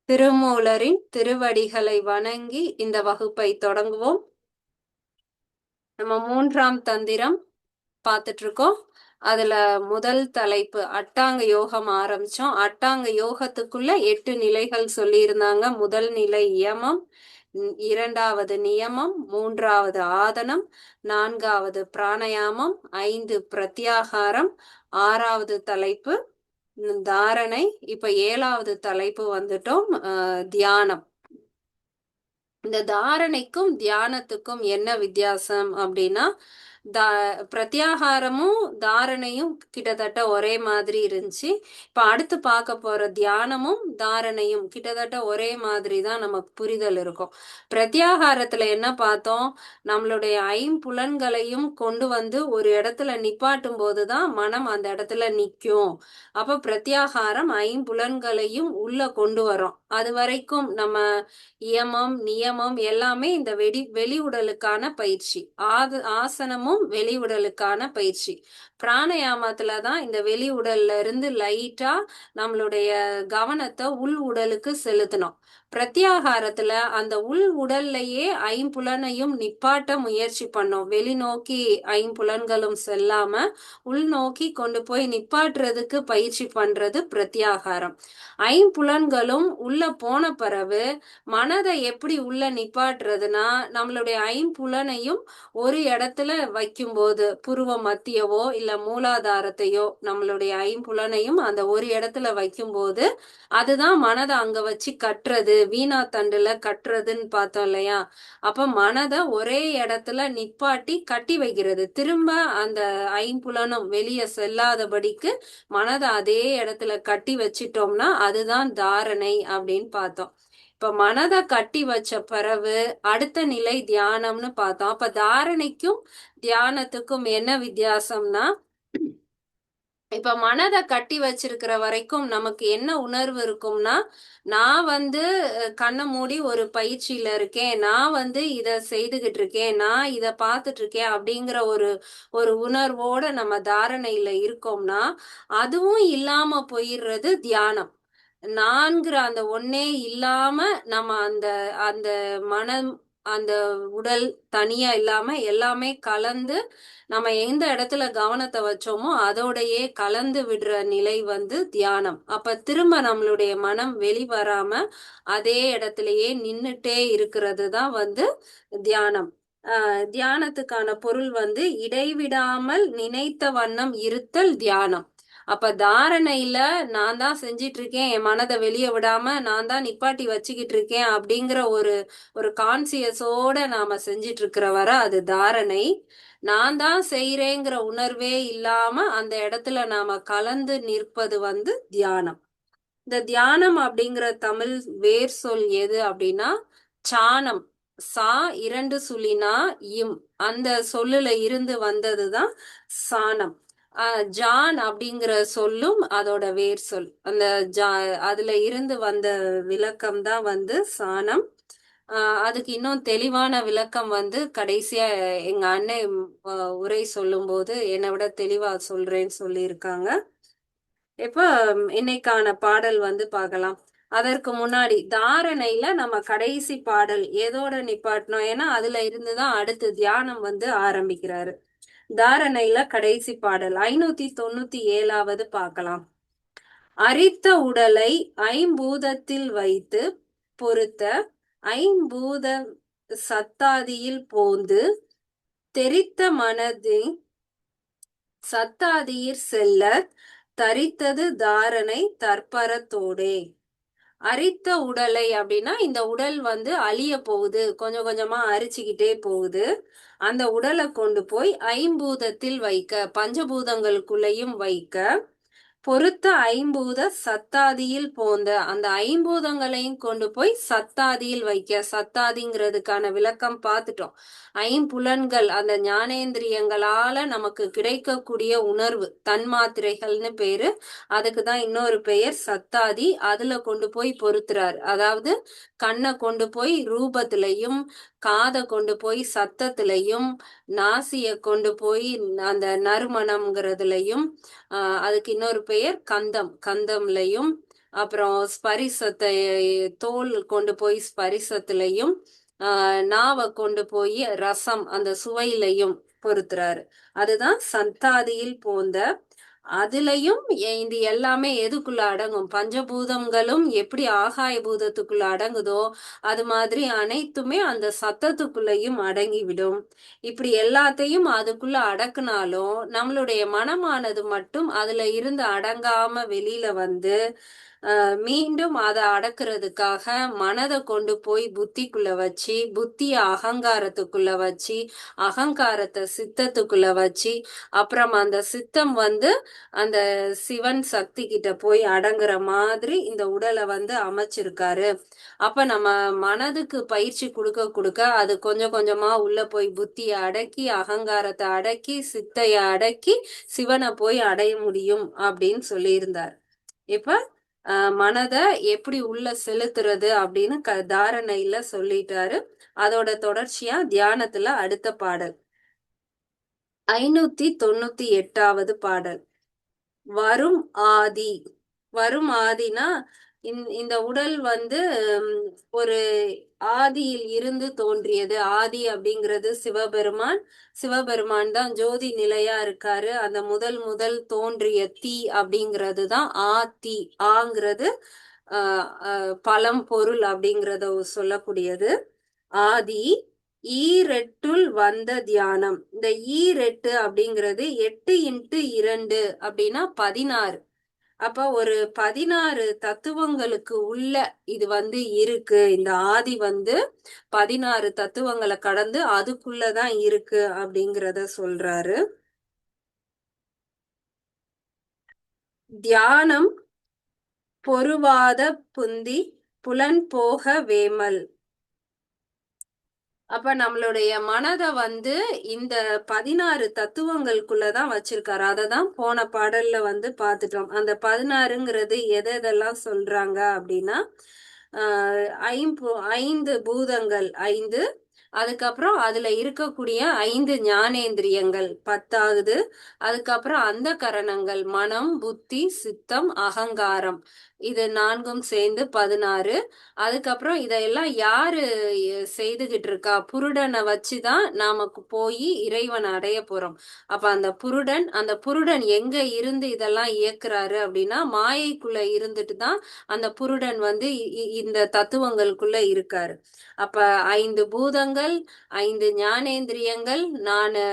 திருமூலரின் திருவடிகளை வணங்கி இந்த வகுப்பை தொடங்குவோம். நம்ம மூன்றாம் தந்திரம் பார்த்துட்டு இருக்கோம். அதுல முதல் தலைப்பு அட்டாங்க யோகம் ஆரம்பிச்சோம். அட்டாங்க யோகத்துக்குள்ள 8 நிலைகள் சொல்லியிருந்தாங்க. முதல் நிலை யமம், இரண்டாவது நியமம், மூன்றாவது ஆதனம், நான்காவது பிராணயாமம், 5 பிரத்யாகாரம், ஆறாவது தலைப்பு தாரணை. இப்ப 7வது தலைப்பு வந்துட்டோம், தியானம். இந்த தாரணைக்கும் தியானத்துக்கும் என்ன வித்தியாசம் அப்படின்னா, பிரத்யாகாரமும் தாரணையும் கிட்டத்தட்ட ஒரே மாதிரி இருந்துச்சு. இப்ப அடுத்து பார்க்க போற தியானமும் தாரணையும் கிட்டத்தட்ட ஒரே மாதிரி தான் நமக்கு புரிதல் இருக்கும். பிரத்யாகாரத்துல என்ன பார்த்தோம்? நம்மளுடைய ஐம்புலன்களையும் கொண்டு வந்து ஒரு இடத்துல நிப்பாட்டும் போதுதான் மனம் அந்த இடத்துல நிக்கும். அப்ப பிரத்யாகாரம் ஐம்புலன்களையும் உள்ள கொண்டு வரும். அது வரைக்கும் நம்ம இயமம் நியமம் எல்லாமே இந்த வெளி உடலுக்கான பயிற்சி. ஆசனமும் வெளி உடலுக்கான பயிற்சி. பிராணயாமத்துல தான் இந்த வெளி உடல்ல இருந்து லைட்டா நம்மளுடைய கவனத்தை உள் உடலுக்கு செலுத்தணும். பிரத்யாகாரத்துல அந்த உள் உடல்லையே ஐம்புலனையும் நிப்பாட்ட முயற்சி பண்ணோம். வெளிநோக்கி ஐம்புலன்களும் செல்லாம உள்நோக்கி கொண்டு போய் நிப்பாட்டுறதுக்கு பயிற்சி பண்றது பிரத்யாகாரம். ஐம்புலன்களும் உள்ள போன பிறகு மனதை எப்படி உள்ள நிப்பாட்டுறதுன்னா, நம்மளுடைய ஐம்புலனையும் ஒரு இடத்துல வைக்கும்போது புருவ மத்தியவோ இல்ல மூலாதாரத்தையோ நம்மளுடைய ஐம்புலனையும் அந்த ஒரு இடத்துல வைக்கும்போது அதுதான் மனதை அங்க வச்சு கட்டுறது, வீணா தண்டுல கட்டுறதுன்னு பார்த்தோம் இல்லையா? அப்ப மனதை ஒரே இடத்துல நிப்பாட்டி கட்டி வைக்கிறது. திரும்ப அந்த ஐம்புலனும் வெளியே செல்லாதபடிக்கு மனதை அதே இடத்துல கட்டி வச்சிட்டோம்னா அதுதான் தாரணை அப்படின்னு பார்த்தோம். இப்ப மனதை கட்டி வச்ச பிறகு அடுத்த நிலை தியானம்னு பார்த்தோம். அப்ப தாரணைக்கும் தியானத்துக்கும் என்ன வித்தியாசம்னா, இப்ப மனதை கட்டி வச்சிருக்கிற வரைக்கும் நமக்கு என்ன உணர்வு இருக்கும்னா, நான் கண்ணை மூடி ஒரு பயிற்சியில இருக்கேன், நான் இத செய்துகிட்டு இருக்கேன், நான் இத பார்த்துட்டு இருக்கேன் அப்படிங்கிற ஒரு ஒரு உணர்வோட நம்ம தாரணையில இருக்கோம்னா அதுவும் இல்லாம போயிடுறது தியானம். நான்கிற அந்த ஒன்னே இல்லாம நம்ம அந்த அந்த மனம் அந்த உடல் தனியா இல்லாம எல்லாமே கலந்து நம்ம எந்த இடத்துல கவனத்தை வச்சோமோ அதோடையே கலந்து விடுற நிலை தியானம். அப்ப திரும்ப நம்மளுடைய மனம் வெளிவராம அதே இடத்துலயே நின்னுட்டே இருக்கிறது தான் தியானம். தியானத்துக்கான பொருள் இடைவிடாமல் நினைத்த வண்ணம் இருத்தல் தியானம். அப்ப தாரணையில நான் தான் செஞ்சிட்டு இருக்கேன், என் மனதை வெளியே விடாம நான் தான் நிப்பாட்டி வச்சுக்கிட்டு இருக்கேன் அப்படிங்கிற ஒரு ஒரு கான்சியஸோட நாம செஞ்சிட்டு இருக்கிற வர அது தாரணை. நான் தான் செய்யறேங்கிற உணர்வே இல்லாம அந்த இடத்துல நாம கலந்து நிற்பது தியானம். இந்த தியானம் அப்படிங்கிற தமிழ் வேர் சொல் எது அப்படின்னா சாணம். சா 2 சுழினா இம், அந்த சொல்லுல இருந்து வந்ததுதான் சாணம். ஜான் அப்படிங்கிற சொல்லும் அதோட வேர் சொல். அந்த அதுல இருந்து வந்த விளக்கம் தான் சாணம். அதுக்கு இன்னும் தெளிவான விளக்கம் கடைசியா எங்க அண்ணன் உரை சொல்லும் போது என்னை விட தெளிவா சொல்றேன்னு சொல்லியிருக்காங்க. இப்ப இன்னைக்கான பாடல் பார்க்கலாம். அதற்கு முன்னாடி தாரணையில நம்ம கடைசி பாடல் எதோட நிப்பாட்டணும்? ஏன்னா அதுல இருந்துதான் அடுத்து தியானம் ஆரம்பிக்கிறாரு. தாரணையில கடைசி பாடல் 597வது பார்க்கலாம். அரித்த உடலை ஐம்பூதத்தில் வைத்து பொருத்த ஐம்பூத சத்தாதியில் போந்து தெரித்த மனதின் சத்தாதியிற் செல்ல தரித்தது தாரணை தற்பரத்தோடே. அரித்த உடலை அப்படின்னா இந்த உடல் அழிய போகுது, கொஞ்சம் கொஞ்சமா அரிச்சுக்கிட்டே போகுது. அந்த உடலை கொண்டு போய் ஐம்பூதத்தில் வைக்க, பஞ்சபூதங்களுக்குள்ளேயும் வைக்க, பொருத்த ஐம்பூத சத்தாதியில் போந்த, அந்த ஐம்பூதங்களையும் கொண்டு போய் சத்தாதியில் வைக்க. சத்தாதிங்கிறதுக்கான விளக்கம் பார்த்துட்டோம். ஐம்புலன்கள் அந்த ஞானேந்திரியங்களால நமக்கு கிடைக்கக்கூடிய உணர்வு தன்மாத்திரைகள்னு பேரு. அதுக்குதான் இன்னொரு பெயர் சத்தாதி. அதுல கொண்டு போய் பொருத்துறாரு. அதாவது கண்ணை கொண்டு போய் ரூபத்திலையும் காதை கொண்டு போய் சத்தத்திலையும், நாசிய கொண்டு போய் அந்த நறுமணம்ங்கிறதுலையும், அதுக்கு இன்னொரு பெயர் கந்தம், கந்தம்லையும், அப்புறம் ஸ்பரிசத்தை தோல் கொண்டு போய் ஸ்பரிசத்திலையும், நாவ கொண்டு போய் ரசம் அந்த சுவையிலையும் பொறுத்துறாரு. அதுதான் சந்தாதியில் போந்த. அதுலயும் இது எல்லாமே எதுக்குள்ள அடங்கும்? பஞ்சபூதங்களும் எப்படி ஆகாய பூதத்துக்குள்ள அடங்குதோ அது மாதிரி அனைத்துமே அந்த சத்தத்துக்குள்ளேயும் அடங்கிவிடும். இப்படி எல்லாத்தையும் அதுக்குள்ள அடக்குனாலும் நம்மளுடைய மனமானது மட்டும் அதுல இருந்து அடங்காம வெளியில வந்து மீண்டும் அதை அடக்குறதுக்காக மனதை கொண்டு போய் புத்திக்குள்ள வச்சு, புத்திய அகங்காரத்துக்குள்ள வச்சு, அகங்காரத்தை சித்தத்துக்குள்ள வச்சு, அப்புறம் அந்த சித்தம் வந்து அந்த சிவன் சக்தி கிட்ட போய் அடங்குற மாதிரி இந்த உடலை வந்து அமைச்சிருக்காரு. அப்ப நம்ம மனதுக்கு பயிற்சி கொடுக்க கொடுக்க அது கொஞ்சம் கொஞ்சமா உள்ள போய் புத்திய அடக்கி, அகங்காரத்தை அடக்கி, சித்தைய அடக்கி சிவனை போய் அடைய முடியும் அப்படின்னு சொல்லியிருந்தார். இப்ப மனதை எப்படி உள்ள செலுத்துறது அப்படின்னு தாரணையில சொல்லிட்டாரு. அதோட தொடர்ச்சியா தியானத்துல அடுத்த பாடல் 598வது பாடல். வரும் ஆதி. வரும் ஆதினா இந்த உடல் வந்து ஒரு ஆதியில் இருந்து தோன்றியது. ஆதி அப்படிங்கிறது சிவபெருமான். சிவபெருமான் தான் ஜோதி நிலையா இருக்காரு. அந்த முதல் முதல் தோன்றிய தீ அப்படிங்கிறது தான் ஆ தீ. ஆங்கிறது பழம் பொருள் அப்படிங்கிறத சொல்லக்கூடியது. ஆதி ஈரெட்டுள் வந்த தியானம். இந்த ஈரெட்டு அப்படிங்கிறது 8x2 அப்படின்னா 16. அப்ப ஒரு 16 தத்துவங்களுக்கு உள்ள இது வந்து இருக்கு. இந்த ஆதி வந்து 16 தத்துவங்களை கடந்து அதுக்குள்ளதான் இருக்கு அப்படிங்கிறத சொல்றாரு. தியானம் பொறுவாத புந்தி புலன் போக வேமல். அப்ப நம்மளுடைய மனதை வந்து இந்த 16 தத்துவங்களுக்குள்ளதான் வச்சிருக்காரு. அததான் போன பாடல்ல வந்து பார்த்துட்டோம். அந்த 16ங்கிறது எதெல்லாம் சொல்றாங்க அப்படின்னா, 5 பூதங்கள் 5, அதுக்கப்புறம் அதுல இருக்கக்கூடிய 5 ஞானேந்திரியங்கள் 10ஆகுது. அதுக்கப்புறம் அந்த கரணங்கள் மனம், புத்தி, சித்தம், அகங்காரம், இது 4ம் சேர்ந்து 16. அதுக்கப்புறம் இதெல்லாம் யாரு செய்துகிட்டு இருக்கா? புருடனை வச்சுதான் நாம போய் இறைவன் அடைய போறோம். அப்ப அந்த புருடன் எங்க இருந்து இதெல்லாம் இயக்குறாரு அப்படின்னா மாயைக்குள்ள இருந்துட்டு தான் அந்த புருடன் வந்து இந்த தத்துவங்களுக்குள்ள இருக்காரு. அப்ப 5 பூதங்கள், 5 ஞானேந்திரியங்கள், 4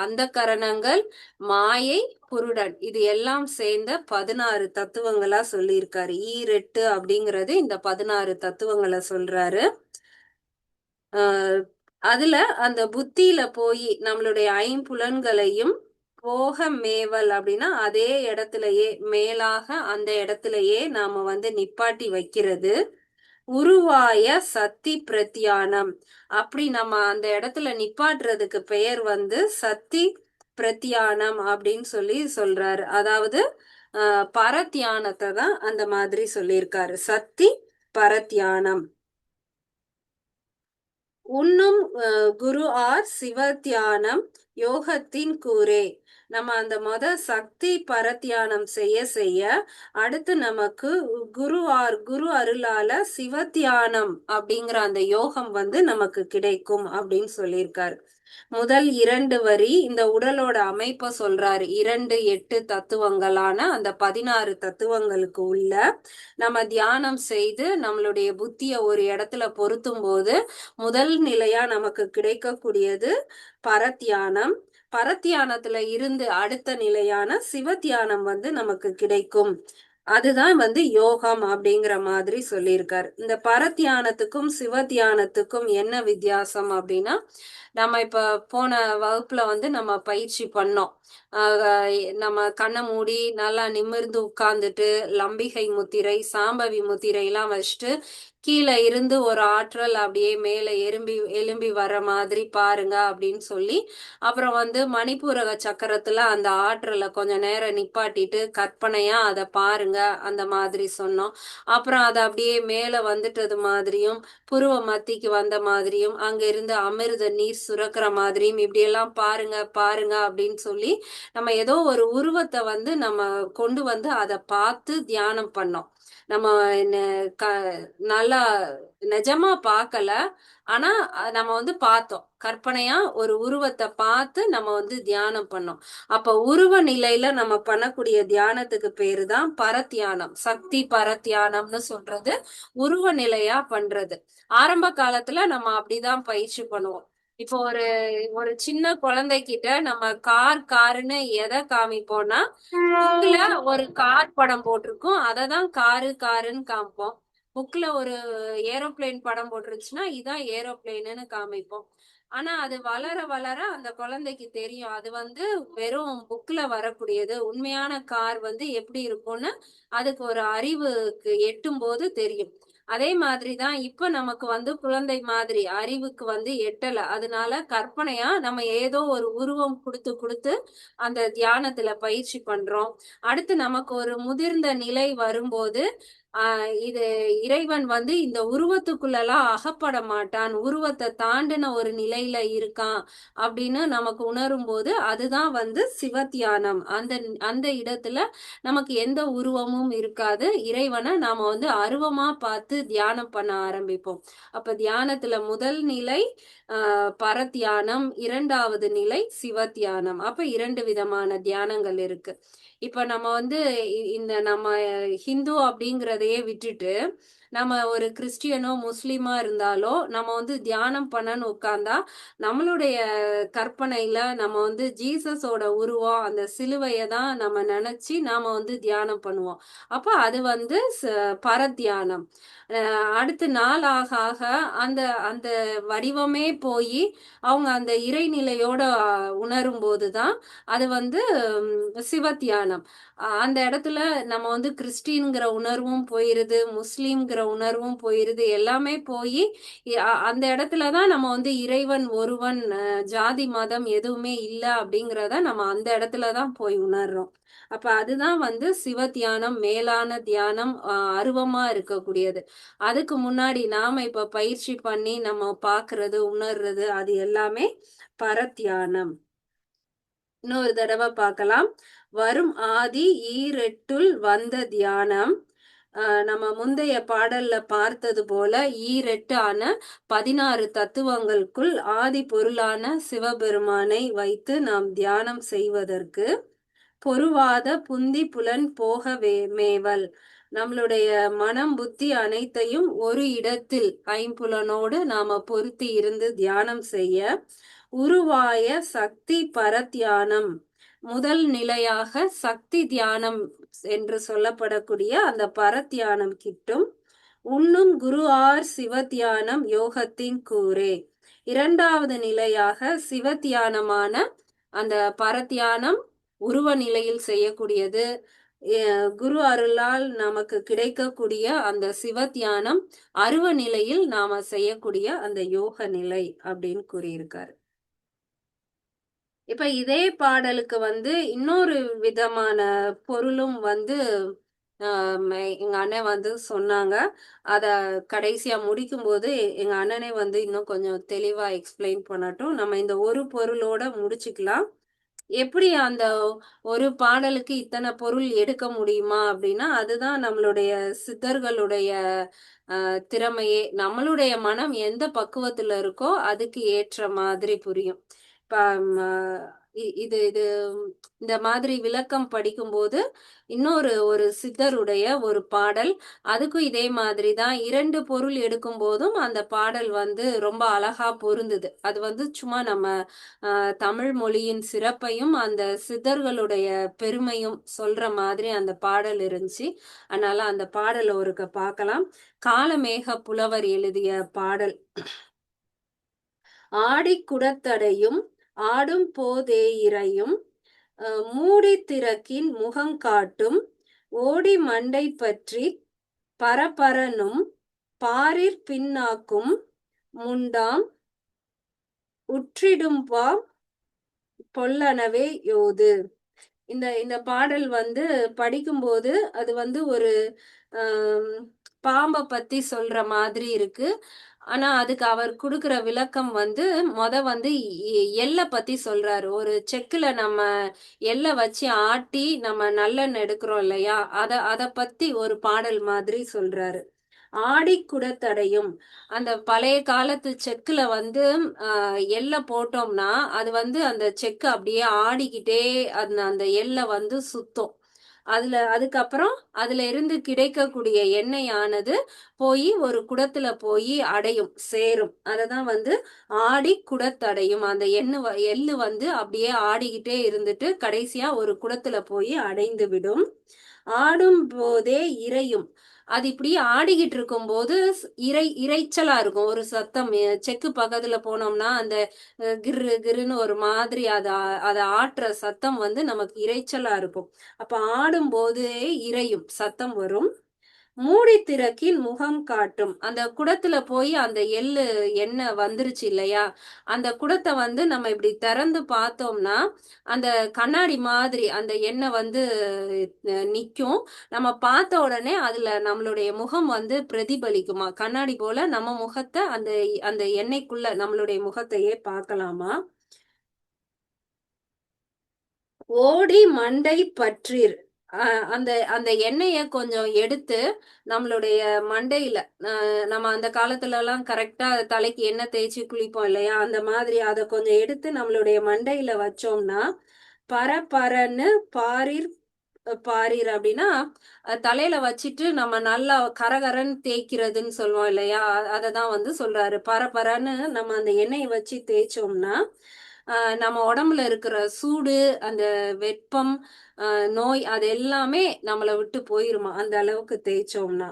அந்த கரணங்கள், மாயை, புருடன், இது எல்லாம் சேர்ந்த 16 தத்துவங்களா சொல்லியிருக்காரு. ஈரெட்டு அப்படிங்கிறது இந்த 16 தத்துவங்களை சொல்றாரு. அதுல அந்த புத்தியில போய் நம்மளுடைய 5 புலன்களையும் போக மேவல் அப்படின்னா அதே இடத்துலயே மேலாக அந்த இடத்துலயே நாம வந்து நிப்பாட்டி வைக்கிறது. உருவாய சத்தி பிரத்தியானம். அப்படி நம்ம அந்த இடத்துல நிப்பாட்டுறதுக்கு பெயர் வந்து சத்தி பிரத்தியானம் அப்படின்னு சொல்லி சொல்றாரு. அதாவது பரத்தியானத்தை தான் அந்த மாதிரி சொல்லியிருக்காரு. சத்தி பரத்தியானம். உண்ணும் குரு ஆர் சிவத்தியானம் யோகத்தின் கூரே. நம்ம அந்த சக்தி பரத்தியானம் செய்ய செய்ய அடுத்து நமக்கு குரு அருளால சிவத்தியானம் அப்படிங்கிற அந்த யோகம் வந்து நமக்கு கிடைக்கும் அப்படின்னு சொல்லியிருக்காரு. முதல் 2 வரி இந்த உடலோட அமைப்பை சொல்றாரு. 2, 8 தத்துவங்களான அந்த 16 தத்துவங்களுக்கு உள்ள நம்ம தியானம் செய்து நம்மளுடைய புத்திய ஒரு இடத்துல பொருத்தும் போது முதல் நிலையா நமக்கு கிடைக்கக்கூடியது பரத்தியானம். பரத்தியானத்துல இருந்து அடுத்த நிலையான சிவத்தியானம் வந்து நமக்கு கிடைக்கும். அதுதான் வந்து யோகம் அப்படிங்கிற மாதிரி சொல்லியிருக்காரு. இந்த பரத்தியானத்துக்கும் சிவத்தியானத்துக்கும் என்ன வித்தியாசம் அப்படின்னா, நம்ம இப்ப போன வகுப்புல வந்து நம்ம பயிற்சி பண்ணோம். நம்ம கண்ணை மூடி நல்லா நிமிர்ந்து உட்கார்ந்துட்டு லம்பிகை முத்திரை, சாம்பவி முத்திரை எல்லாம் வச்சுட்டு கீழே இருந்து ஒரு ஆற்றல் அப்படியே மேல எலும்பி வர மாதிரி பாருங்க அப்படின்னு சொல்லி, அப்புறம் வந்து மணிப்பூரக சக்கரத்துல அந்த ஆற்றலை கொஞ்ச நேரம் நிப்பாட்டிட்டு கற்பனையா அதை பாருங்க அந்த மாதிரி சொன்னோம். அப்புறம் அதை அப்படியே மேல வந்துட்டது மாதிரியும் புருவ மத்திக்கு வந்த மாதிரியும் அங்க இருந்து அமிர்த நீர் சுரக்கிற மாதிரியும் இப்படியெல்லாம் பாருங்க பாருங்க அப்படின்னு சொல்லி நம்ம ஏதோ ஒரு உருவத்தை வந்து நம்ம கொண்டு வந்து அதை பார்த்து தியானம் பண்ணோம். நம்ம நல்லா நிஜமா பார்க்கல. ஆனா நம்ம வந்து பார்த்தோம். கற்பனையா ஒரு உருவத்தை பார்த்து நம்ம வந்து தியானம் பண்ணோம். அப்ப உருவ நிலையில நம்ம பண்ணக்கூடிய தியானத்துக்கு பேரு தான் பரத்தியானம். சக்தி பரத்தியானம்னு சொல்றது உருவ நிலையா பண்றது. ஆரம்ப காலத்துல நம்ம அப்படிதான் பயிற்சி பண்ணுவோம். இப்போ ஒரு ஒரு சின்ன குழந்தைகிட்ட நம்ம காருன்னு எதை காமிப்போம்னா, புக்ல ஒரு கார் படம் போட்டிருக்கும். அததான் காருன்னு காமிப்போம். புக்ல ஒரு ஏரோப்ளேன் படம் போட்டுருச்சுன்னா இதான் ஏரோப்ளேன்னு காமிப்போம். ஆனா அது வளர வளர அந்த குழந்தைக்கு தெரியும். அது வந்து வெறும் புக்ல வரக்கூடியது. உண்மையான கார் வந்து எப்படி இருக்கும்னு அதுக்கு ஒரு அறிவுக்கு எட்டும் போது தெரியும். அதே மாதிரிதான் இப்ப நமக்கு வந்து குழந்தை மாதிரி அறிவுக்கு வந்து எட்டல. அதனால கற்பனையா நம்ம ஏதோ ஒரு உருவம் கொடுத்து கொடுத்து அந்த தியானத்துல பயிற்சி பண்றோம். அடுத்து நமக்கு ஒரு முதிர்ந்த நிலை வரும்போது இது இறைவன் வந்து இந்த உருவத்துக்குள்ளலாம் அகப்பட மாட்டான். உருவத்தை தாண்டின ஒரு நிலையில இருக்கான் அப்படின்னு நமக்கு உணரும் போது அதுதான் வந்து சிவத்தியானம். அந்த அந்த இடத்துல நமக்கு எந்த உருவமும் இருக்காது. இறைவனை நாம வந்து அருவமா பார்த்து தியானம் பண்ண ஆரம்பிப்போம். அப்ப தியானத்துல முதல் நிலை பரத்தியானம், இரண்டாவது நிலை சிவத்தியானம். அப்ப 2 விதமான தியானங்கள் இருக்கு. இப்ப நம்ம வந்து இந்த நம்ம ஹிந்து அப்படிங்கிறதையே விட்டுட்டு நம்ம ஒரு கிறிஸ்டியனோ முஸ்லிமா இருந்தாலோ நம்ம வந்து தியானம் பண்ணன்னு உட்கார்ந்தா நம்மளுடைய கற்பனையில நம்ம வந்து ஜீசஸோட உருவம் அந்த சிலுவையை தான் நம்ம நினைச்சு நாம வந்து தியானம் பண்ணுவோம். அப்ப அது வந்து பரத்தியானம். அடுத்து நாள் ஆக ஆக அந்த அந்த வடிவமே போய் அவங்க அந்த இறைநிலையோட உணரும் போதுதான் அது வந்து சிவத்தியானம். அந்த இடத்துல நம்ம வந்து கிறிஸ்டின்ங்கிற உணர்வும் போயிருது, முஸ்லீம்ங்கிற உணர்வும் போயிருது, எல்லாமே போய் அந்த இடத்துலதான் நம்ம வந்து இறைவன் ஒருவன், ஜாதி மதம் எதுவுமே இல்லை அப்படிங்கிறத நம்ம அந்த இடத்துலதான் போய் உணர்றோம். அப்ப அதுதான் வந்து சிவ தியானம், மேலான தியானம், அருவமா இருக்கக்கூடியது. அதுக்கு முன்னாடி நாம இப்ப பயிற்சி பண்ணி நம்ம பாக்குறது உணர்றது அது எல்லாமே பரத்தியானம். இன்னொரு தடவை பார்க்கலாம். வரும் ஆதி ஈரெட்டுள் வந்த தியானம். நம்ம முந்தைய பாடல்ல பார்த்தது போல ஈரெட்டு ஆன 16 தத்துவங்களுக்குள் ஆதி பொருளான சிவபெருமானை வைத்து நாம் தியானம் செய்வதற்கு பொருவாத புந்தி புலன் போக மேவல். நம்மளுடைய மனம் புத்தி அனைத்தையும் ஒரு இடத்தில் ஐம்புலனோடு நாம பொருத்தி இருந்து தியானம் செய்ய உருவாய சக்தி பரத்தியானம். முதல் நிலையாக சக்தி தியானம் என்று சொல்லப்படக்கூடிய அந்த பரத்தியானம் கிட்டும். உண்ணும் குரு ஆர் சிவத்தியானம் யோகத்தின் கூரே. இரண்டாவது நிலையாக சிவத்தியானமான அந்த பரத்தியானம் உருவ நிலையில் செய்யக்கூடியது. குரு அருளால் நமக்கு கிடைக்கக்கூடிய அந்த சிவத்தியானம் அருவ நிலையில் நாம செய்யக்கூடிய அந்த யோக நிலை அப்படின்னு கூறியிருக்காரு. இப்ப இதே பாடலுக்கு வந்து இன்னொரு விதமான பொருளும் வந்து எங்க அண்ணன் வந்து சொன்னாங்க. அத கடைசியா முடிக்கும் போது எங்க அண்ணனே வந்து இன்னும் கொஞ்சம் தெளிவா எக்ஸ்பிளைன் பண்ணட்டும். நம்ம இந்த ஒரு பொருளோட முடிச்சுக்கலாம். எப்படி அந்த ஒரு பாடலுக்கு இத்தனை பொருள் எடுக்க முடியுமா அப்படின்னா அதுதான் நம்மளுடைய சித்தர்களுடைய திறமையே. நம்மளுடைய மனம் எந்த பக்குவத்துல இருக்கோ அதுக்கு ஏற்ற மாதிரி புரியும். இப்ப இது இது இந்த மாதிரி விளக்கம் படிக்கும்போது இன்னொரு ஒரு சித்தருடைய ஒரு பாடல் அதுக்கும் இதே மாதிரி தான் 2 பொருள் எடுக்கும் போதும் அந்த பாடல் வந்து ரொம்ப அழகா பொருந்துது. அது வந்து சும்மா நம்ம தமிழ் மொழியின் சிறப்பையும் அந்த சித்தர்களுடைய பெருமையும் சொல்ற மாதிரி அந்த பாடல் இருந்துச்சு. அதனால அந்த பாடலை ஒருக்க பார்க்கலாம். காலமேக புலவர் எழுதிய பாடல். ஆடி குடத்தடையும் ஆடும் போதேயிரையும் மூடி திறக்கின் முகங்காட்டும் ஓடி மண்டை பற்றி பரபரனும் பாரிற் பின்னாக்கும் முண்டாம் உற்றிடும்பாம் பொல்லனவே யோது. இந்த இந்த பாடல் வந்து படிக்கும்போது அது வந்து ஒரு பாம்பை பத்தி சொல்ற மாதிரி இருக்கு. ஆனா, அதுக்கு அவர் குடுக்குற விளக்கம் வந்து, வந்து எள்ள பத்தி சொல்றாரு. ஒரு செக்குல நம்ம எள்ள வச்சு ஆட்டி நம்ம நல்லெண்ணெய் எடுக்கிறோம் இல்லையா? அத அத பத்தி ஒரு பாடல் மாதிரி சொல்றாரு. "ஆடிக் குடத்தடையும்" அந்த பழைய காலத்து செக்குல வந்து எள்ள போட்டோம்னா, அது வந்து அந்த செக்கு அப்படியே ஆடிக்கிட்டே அந்த அந்த எள்ள வந்து சுத்தும். அதுக்கப்புறம் அதுல இருந்து கிடைக்கக்கூடிய எண்ணெயானது ஒரு குடத்துல அடையும், சேரும். அததான் வந்து ஆடி குடத்தடையும். அந்த எள்ளு வந்து அப்படியே ஆடிக்கிட்டே இருந்துட்டு, கடைசியா ஒரு குடத்துல அடைந்து விடும். ஆடும் போதே இரையும். அது இப்படி ஆடிக்கிட்டு இருக்கும்போது இரைச்சலா இருக்கும். ஒரு சத்தம் செக்கு பக்கத்துல போனோம்னா, அந்த கிர்ரு கிர்ருன்னு ஒரு மாதிரி அத ஆட்டுற சத்தம் வந்து நமக்கு இரைச்சலா இருக்கும். அப்ப ஆடும்போதே இரையும், சத்தம் வரும். மூடி திறக்கின் முகம் காட்டும். அந்த குடத்துல அந்த எண்ணெய் வந்துருச்சு இல்லையா? அந்த குடத்த வந்து நம்ம இப்படி திறந்து பார்த்தோம்னா, அந்த கண்ணாடி மாதிரி அந்த எண்ணெய் வந்து நிக்கும். நம்ம பார்த்த உடனே அதுல நம்மளுடைய முகம் வந்து பிரதிபலிக்குமாம். கண்ணாடி போல நம்ம முகத்த அந்த அந்த எண்ணெய்க்குள்ள நம்மளுடைய முகத்தையே பார்க்கலாமாம். ஓடி மண்டை பற்றீர். அ அந்த அந்த எண்ணெய கொஞ்சம் எடுத்து நம்மளுடைய மண்டையில நம்ம அந்த காலத்துலலாம் கரெக்ட்டா தலைக்கு எண்ணெய் தேய்ச்சு குளிப்போம் இல்லையா? அந்த மாதிரி அத கொஞ்சம் எடுத்து நம்மளுடைய மண்டையில வச்சோம்னா, பரபரன்னு பாரிர் பாரீர் அப்படின்னா, தலையில வச்சுட்டு நம்ம நல்லா கரகரன்னு தேய்க்கிறதுன்னு சொல்லுவோம் இல்லையா? அததான் வந்து சொல்றாரு. பரபரன்னு நம்ம அந்த எண்ணெய வச்சு தேய்ச்சோம்னா, அ நம்ம உடம்புல இருக்கிற சூடு, அந்த வெப்பம், நோய் அது எல்லாமே நம்மள விட்டு போயிருமாம். அந்த அளவுக்கு தேய்ச்சோம்னா.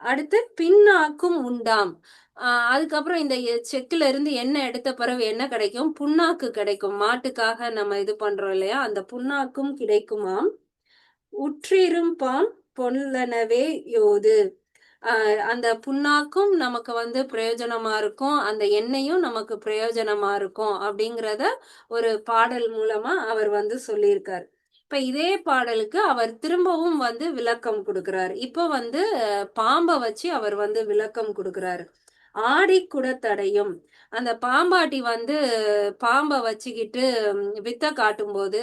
அடுத்து பின்னாக்கும் உண்டாம். அதுக்கப்புறம் இந்த செக்குல இருந்து எண்ணெய் எடுத்த பிறகு என்ன கிடைக்கும்? புண்ணாக்கு கிடைக்கும். மாட்டுக்காக நம்ம இது பண்றோம் இல்லையா? அந்த புண்ணாக்கும் கிடைக்குமாம். உற்றிருப்பாம் பொல்லனவே யோது. அந்த புண்ணாக்கும் நமக்கு வந்து பிரயோஜனமா இருக்கும். அந்த எண்ணெயும் நமக்கு பிரயோஜனமா இருக்கும். அப்படிங்கிறத ஒரு பாடல் மூலமா அவர் வந்து சொல்லியிருக்காரு. இப்ப இதே பாடலுக்கு அவர் திரும்பவும் வந்து விளக்கம் குடுக்குறாரு. இப்ப வந்து பாம்ப வச்சு அவர் வந்து விளக்கம் குடுக்குறாரு. "ஆடி குடத்தடையும்" அந்த பாம்பாட்டி வந்து பாம்ப வச்சுக்கிட்டு வித்த காட்டும்போது,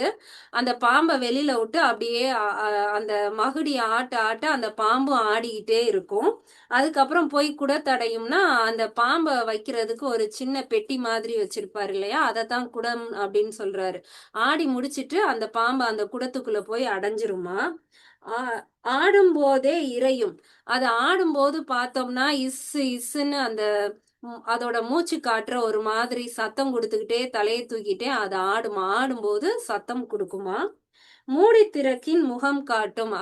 அந்த பாம்ப வெளியில விட்டு அப்படியே அ அ அந்த மகுடிய ஆட்ட அந்த பாம்பும் ஆடிக்கிட்டே இருக்கும். அதுக்கப்புறம் குடத்தடையும்னா, அந்த பாம்ப வைக்கிறதுக்கு ஒரு சின்ன பெட்டி மாதிரி வச்சிருப்பாரு இல்லையா? அதத்தான் குடம் அப்படின்னு சொல்றாரு. ஆடி முடிச்சிட்டு அந்த பாம்பு அந்த குடத்துக்குள்ள அடைஞ்சிருமாம். ஆ ஆடும்போதே இரையும். அது ஆடும்போது பார்த்தோம்னா, இஸ்ஸுன்னு அந்த அதோட மூச்சு காற்ற ஒரு மாதிரி சத்தம் குடுத்துக்கிட்டே, தலைய தூக்கிட்டே அது ஆடுமாம். ஆடும்போது சத்தம் குடுக்குமாம். மூடி திறக்கின் முகம் காட்டும்.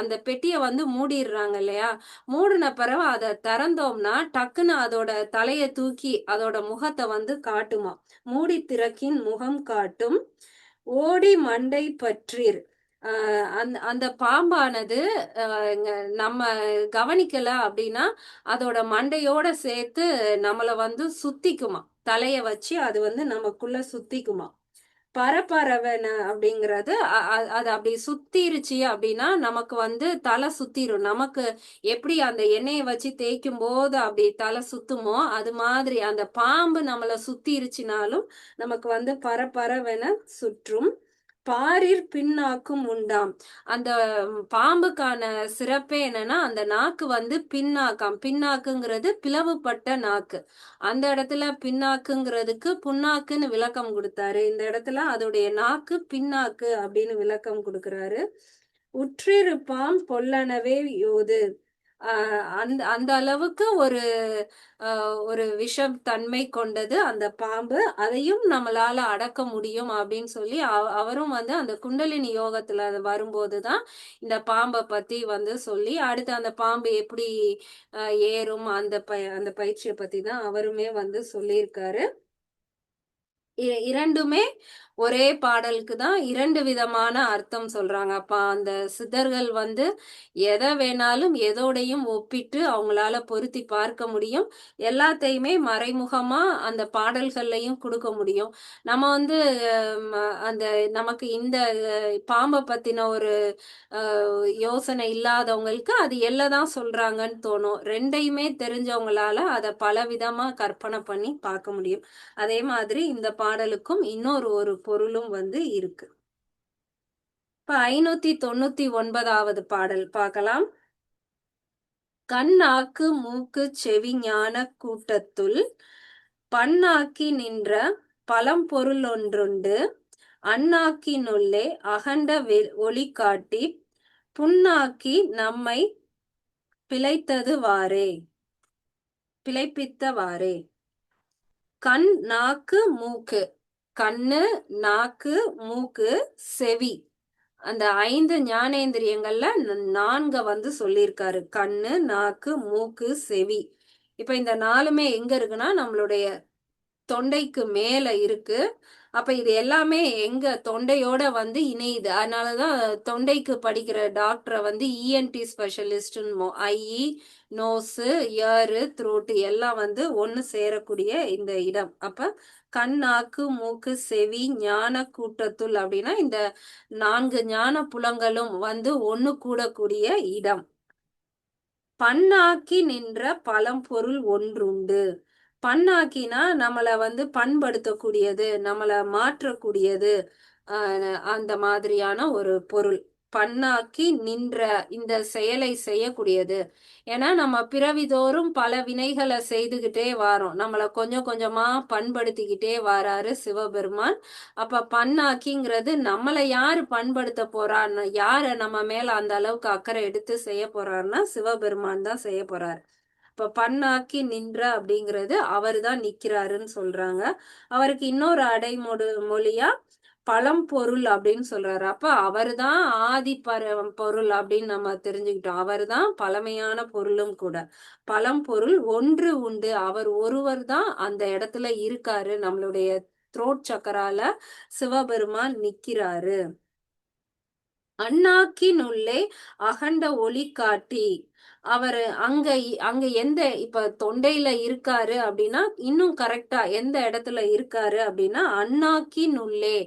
அந்த பெட்டிய வந்து மூடிர்றாங்க இல்லையா? மூடுன பிறகு அத திறந்தோம்னா, டக்குன்னு அதோட தலைய தூக்கி அதோட முகத்த வந்து காட்டுமாம். மூடி திறக்கின் முகம் காட்டும். ஓடி மண்டை பற்றீர். அ அந்த பாம்பானது ங்க நம்ம கவனிக்கல அப்டின்னா, அதோட மண்டையோட சேர்த்து நம்மள வந்து சுத்திக்குமாம். தலைய வச்சு அது வந்து நமக்குள்ள சுத்திக்குமாம். பரபரவன அப்படிங்கிறது அது அப்படி சுத்திருச்சு அப்படின்னா, நமக்கு வந்து தலை சுத்திரும். நமக்கு எப்படி அந்த எண்ணெய வச்சு தேய்க்கும்போது அப்படி தலை சுத்துமோ, அது மாதிரி அந்த பாம்பு நம்மள சுத்திருச்சுனாலும், நமக்கு வந்து பரபரவென சுற்றும். பாரிற் பின்னாக்கும் உண்டாம். அந்த பாம்புக்கான சிறப்பே என்னன்னா, அந்த நாக்கு வந்து பின்னாக்காம். பின்னாக்குங்கிறது பிளவுபட்ட நாக்கு. அந்த இடத்துல பின்னாக்குங்கிறதுக்கு புண்ணாக்குன்னு விளக்கம் குடுத்தாரு. இந்த இடத்துல அதோடைய நாக்கு பின்னாக்கு அப்படின்னு விளக்கம் குடுக்குறாரு. "உற்றிருப்பாம் பொல்லனவே யோது." அ அந்த அந்த அளவுக்கு அ ஒரு விஷம் தன்மை கொண்டது அந்த பாம்பு. அதையும் நம்மளால அடக்க முடியும் அப்படின்னு சொல்லி அவரும் வந்து அந்த குண்டலினி யோகத்துல அது வரும்போது தான் இந்த பாம்ப பத்தி வந்து சொல்லி, அடுத்து அந்த பாம்பு எப்படி அ ஏறும் அந்த பயிற்சிய பத்தி தான் அவருமே வந்து சொல்லியிருக்காரு. இரண்டுமே ஒரே பாடலுக்கு தான் 2 விதமான அர்த்தம் சொல்றாங்க. அப்ப அந்த சித்தர்கள் வந்து எத வேணாலும் எதோடையும் ஒப்பிட்டு அவங்களால பொருத்தி பார்க்க முடியும். எல்லாத்தையுமே மறைமுகமா அந்த பாடல்கள்லயும் குடுக்க முடியும். நம்ம வந்து அந்த நமக்கு இந்த பாம்ப பத்தின ஒரு அ யோசனை இல்லாதவங்களுக்கு அது எல்ல தான் சொல்றாங்கன்னு தோணும். 2யுமே தெரிஞ்சவங்களால அத பலவிதமா கற்பனை பண்ணி பார்க்க முடியும். அதே மாதிரி இந்த பாடலுக்கும் இன்னொரு ஒரு பொருளும் வந்து இருக்கு. இப்ப 599வது பாடல் பார்க்கலாம். கண், நாக்கு, மூக்கு, செவி ஞானக் கூட்டத்துள் பன்னாக்கி நின்ற பழம்பொருளொன்றுண்டு அந்நாக்கினுள்ளே அகண்ட ஒளி காட்டிப் புண்ணாக்கி நம்மைப் பிழைத்ததுவாறே பிழைப்பித்தவாறே. கண், நாக்கு, மூக்கு. கண்ணு, நாக்கு, மூக்கு, செவி. அந்த 5 ஞானேந்திரியங்கள்ல 4 வந்து சொல்லியிருக்காரு. கண்ணு, நாக்கு, மூக்கு, செவி. இப்ப இந்த 4மே எங்க இருக்குன்னா, நம்மளுடைய தொண்டைக்கு மேல இருக்கு. அப்ப இது எல்லாமே எங்க தொண்டையோட வந்து இணையுது. அதனாலதான் தொண்டைக்கு படிக்கிற டாக்டரை வந்து இஎன்டி ஸ்பெஷலிஸ்ட்னு ஐஇ, நோஸு, இயரு, த்ரோட்டு எல்லாம் வந்து ஒண்ணு சேரக்கூடிய இந்த இடம். அப்ப கண், நாக்கு, மூக்கு, செவி, ஞான கூட்டத்துள் அப்படின்னா இந்த 4 ஞான புலங்களும் வந்து ஒண்ணு கூடக்கூடிய இடம். பன்னாக்கி நின்ற பழம்பொருள் ஒன்றுண்டு. பன்னாக்கினா நம்மள வந்து பண்படுத்தக்கூடியது, நம்மள மாற்றக்கூடியது, அந்த மாதிரியான ஒரு பொருள். பன்னாக்கி நின்ற இந்த செயலை செய்யக்கூடியது. ஏன்னா நம்ம பிறவிதோறும் பல வினைகளை செய்துகிட்டே வாரோம். நம்மள கொஞ்சம் கொஞ்சமா பண்படுத்திக்கிட்டே வாராரு சிவபெருமான். அப்ப பன்னாக்கிங்கிறது நம்மளை யாரு பண்படுத்த போறான்னு, யார நம்ம மேல அந்த அளவுக்கு அக்கறை எடுத்து செய்ய போறாருன்னா சிவபெருமான் தான் செய்ய போறாரு. இப்ப பன்னாக்கி நின்ற அப்படிங்கிறது அவர் தான் நிக்கிறாருன்னு சொல்றாங்க. அவருக்கு இன்னொரு மொழியா பழம்பொருள் அப்படின்னு சொல்றாரு. அப்ப அவர்தான் ஆதி பொருள் அப்படின்னு நம்ம தெரிஞ்சுக்கிட்டோம். அவர்தான் பழமையான பொருளும் கூட. பழம்பொருள் ஒன்று உண்டு. அவர் ஒருவர் தான் அந்த இடத்துல இருக்காரு. நம்மளுடைய த்ரோட் சக்கரால சிவபெருமான் நிக்கிறாரு. அண்ணாக்கினுள்ளே அகண்ட ஒளி காட்டி அவரு அங்க அங்க எந்த இப்ப தொண்டையில இருக்காரு அப்படின்னா இன்னும் கரெக்டா எந்த இடத்துல இருக்காரு அப்படின்னா அண்ணாக்கினுள்ளே.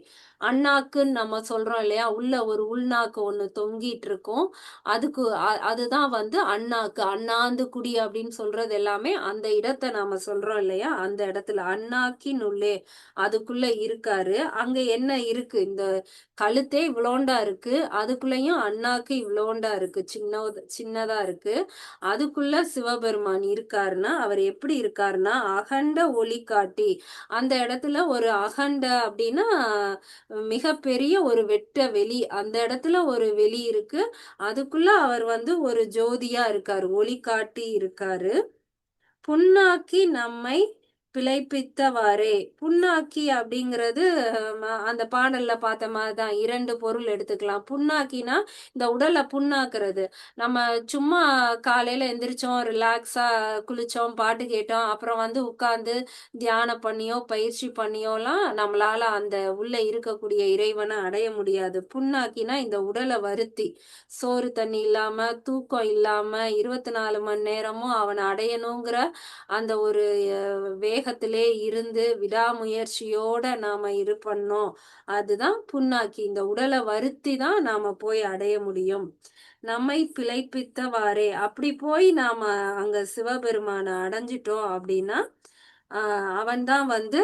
அண்ணாக்குன்னு நம்ம சொல்றோம் இல்லையா, உள்ள ஒரு உள்நாக்கு ஒண்ணு தொங்கிட்டு இருக்கும். அதுக்கு அதுதான் வந்து அண்ணாக்கு. அண்ணாந்து குடி அப்படின்னு சொல்றது எல்லாமே அந்த இடத்தை நாம சொல்றோம் இல்லையா, அந்த இடத்துல அண்ணாக்கினுள்ளே அதுக்குள்ள இருக்காரு. அங்க என்ன இருக்கு, இந்த கழுத்தே இவ்வளோண்டா இருக்கு. அதுக்குள்ளயும் அண்ணாக்கு இவ்வளோண்டா இருக்கு. சின்னதா இருக்கு. அதுக்குள்ள சிவபெருமான் இருக்காருன்னா, அவர் எப்படி இருக்காருன்னா, அகண்ட ஒளி காட்டி. அந்த இடத்துல ஒரு அகண்ட அப்படின்னா, மிகப்பெரிய ஒரு வெட்ட வெளி. அந்த இடத்துல ஒரு வெளி இருக்கு. அதுக்குள்ள அவர் வந்து ஒரு ஜோதியா இருக்காரு. ஒளி காட்டி இருக்காரு. புண்ணாக்கி நம்மை பிழைப்பித்தவாறே. புண்ணாக்கி அப்படிங்கிறது அந்த பாடல்ல பார்த்த மாதிரிதான் 2 பொருள் எடுத்துக்கலாம். புண்ணாக்கினா இந்த உடலை புண்ணாக்குறது. நம்ம சும்மா காலையில எந்திரிச்சோம், ரிலாக்ஸா குளிச்சோம், பாட்டு கேட்டோம், அப்புறம் வந்து உட்கார்ந்து தியானம் பண்ணியோ பயிற்சி பண்ணியோலாம் நம்மளால அந்த உள்ள இருக்கக்கூடிய இறைவனை அடைய முடியாது. புண்ணாக்கினா இந்த உடலை வருத்தி சோறு தண்ணி இல்லாம தூக்கம் இல்லாம 24 மணி நேரமும் அவனை அடையணுங்கிற அந்த ஒரு வேகத்திலே இருந்து விடாமுயற்சியோட நாம இது பண்ணோம். அதுதான் புண்ணாக்கி. இந்த உடலை வருத்தி தான் நாம போய் அடைய முடியும். நம்மை பிழைப்பித்தவாறே. அப்படி போய் நாம அங்க சிவபெருமான அடைஞ்சிட்டோம் அப்படின்னா அவன்தான் வந்து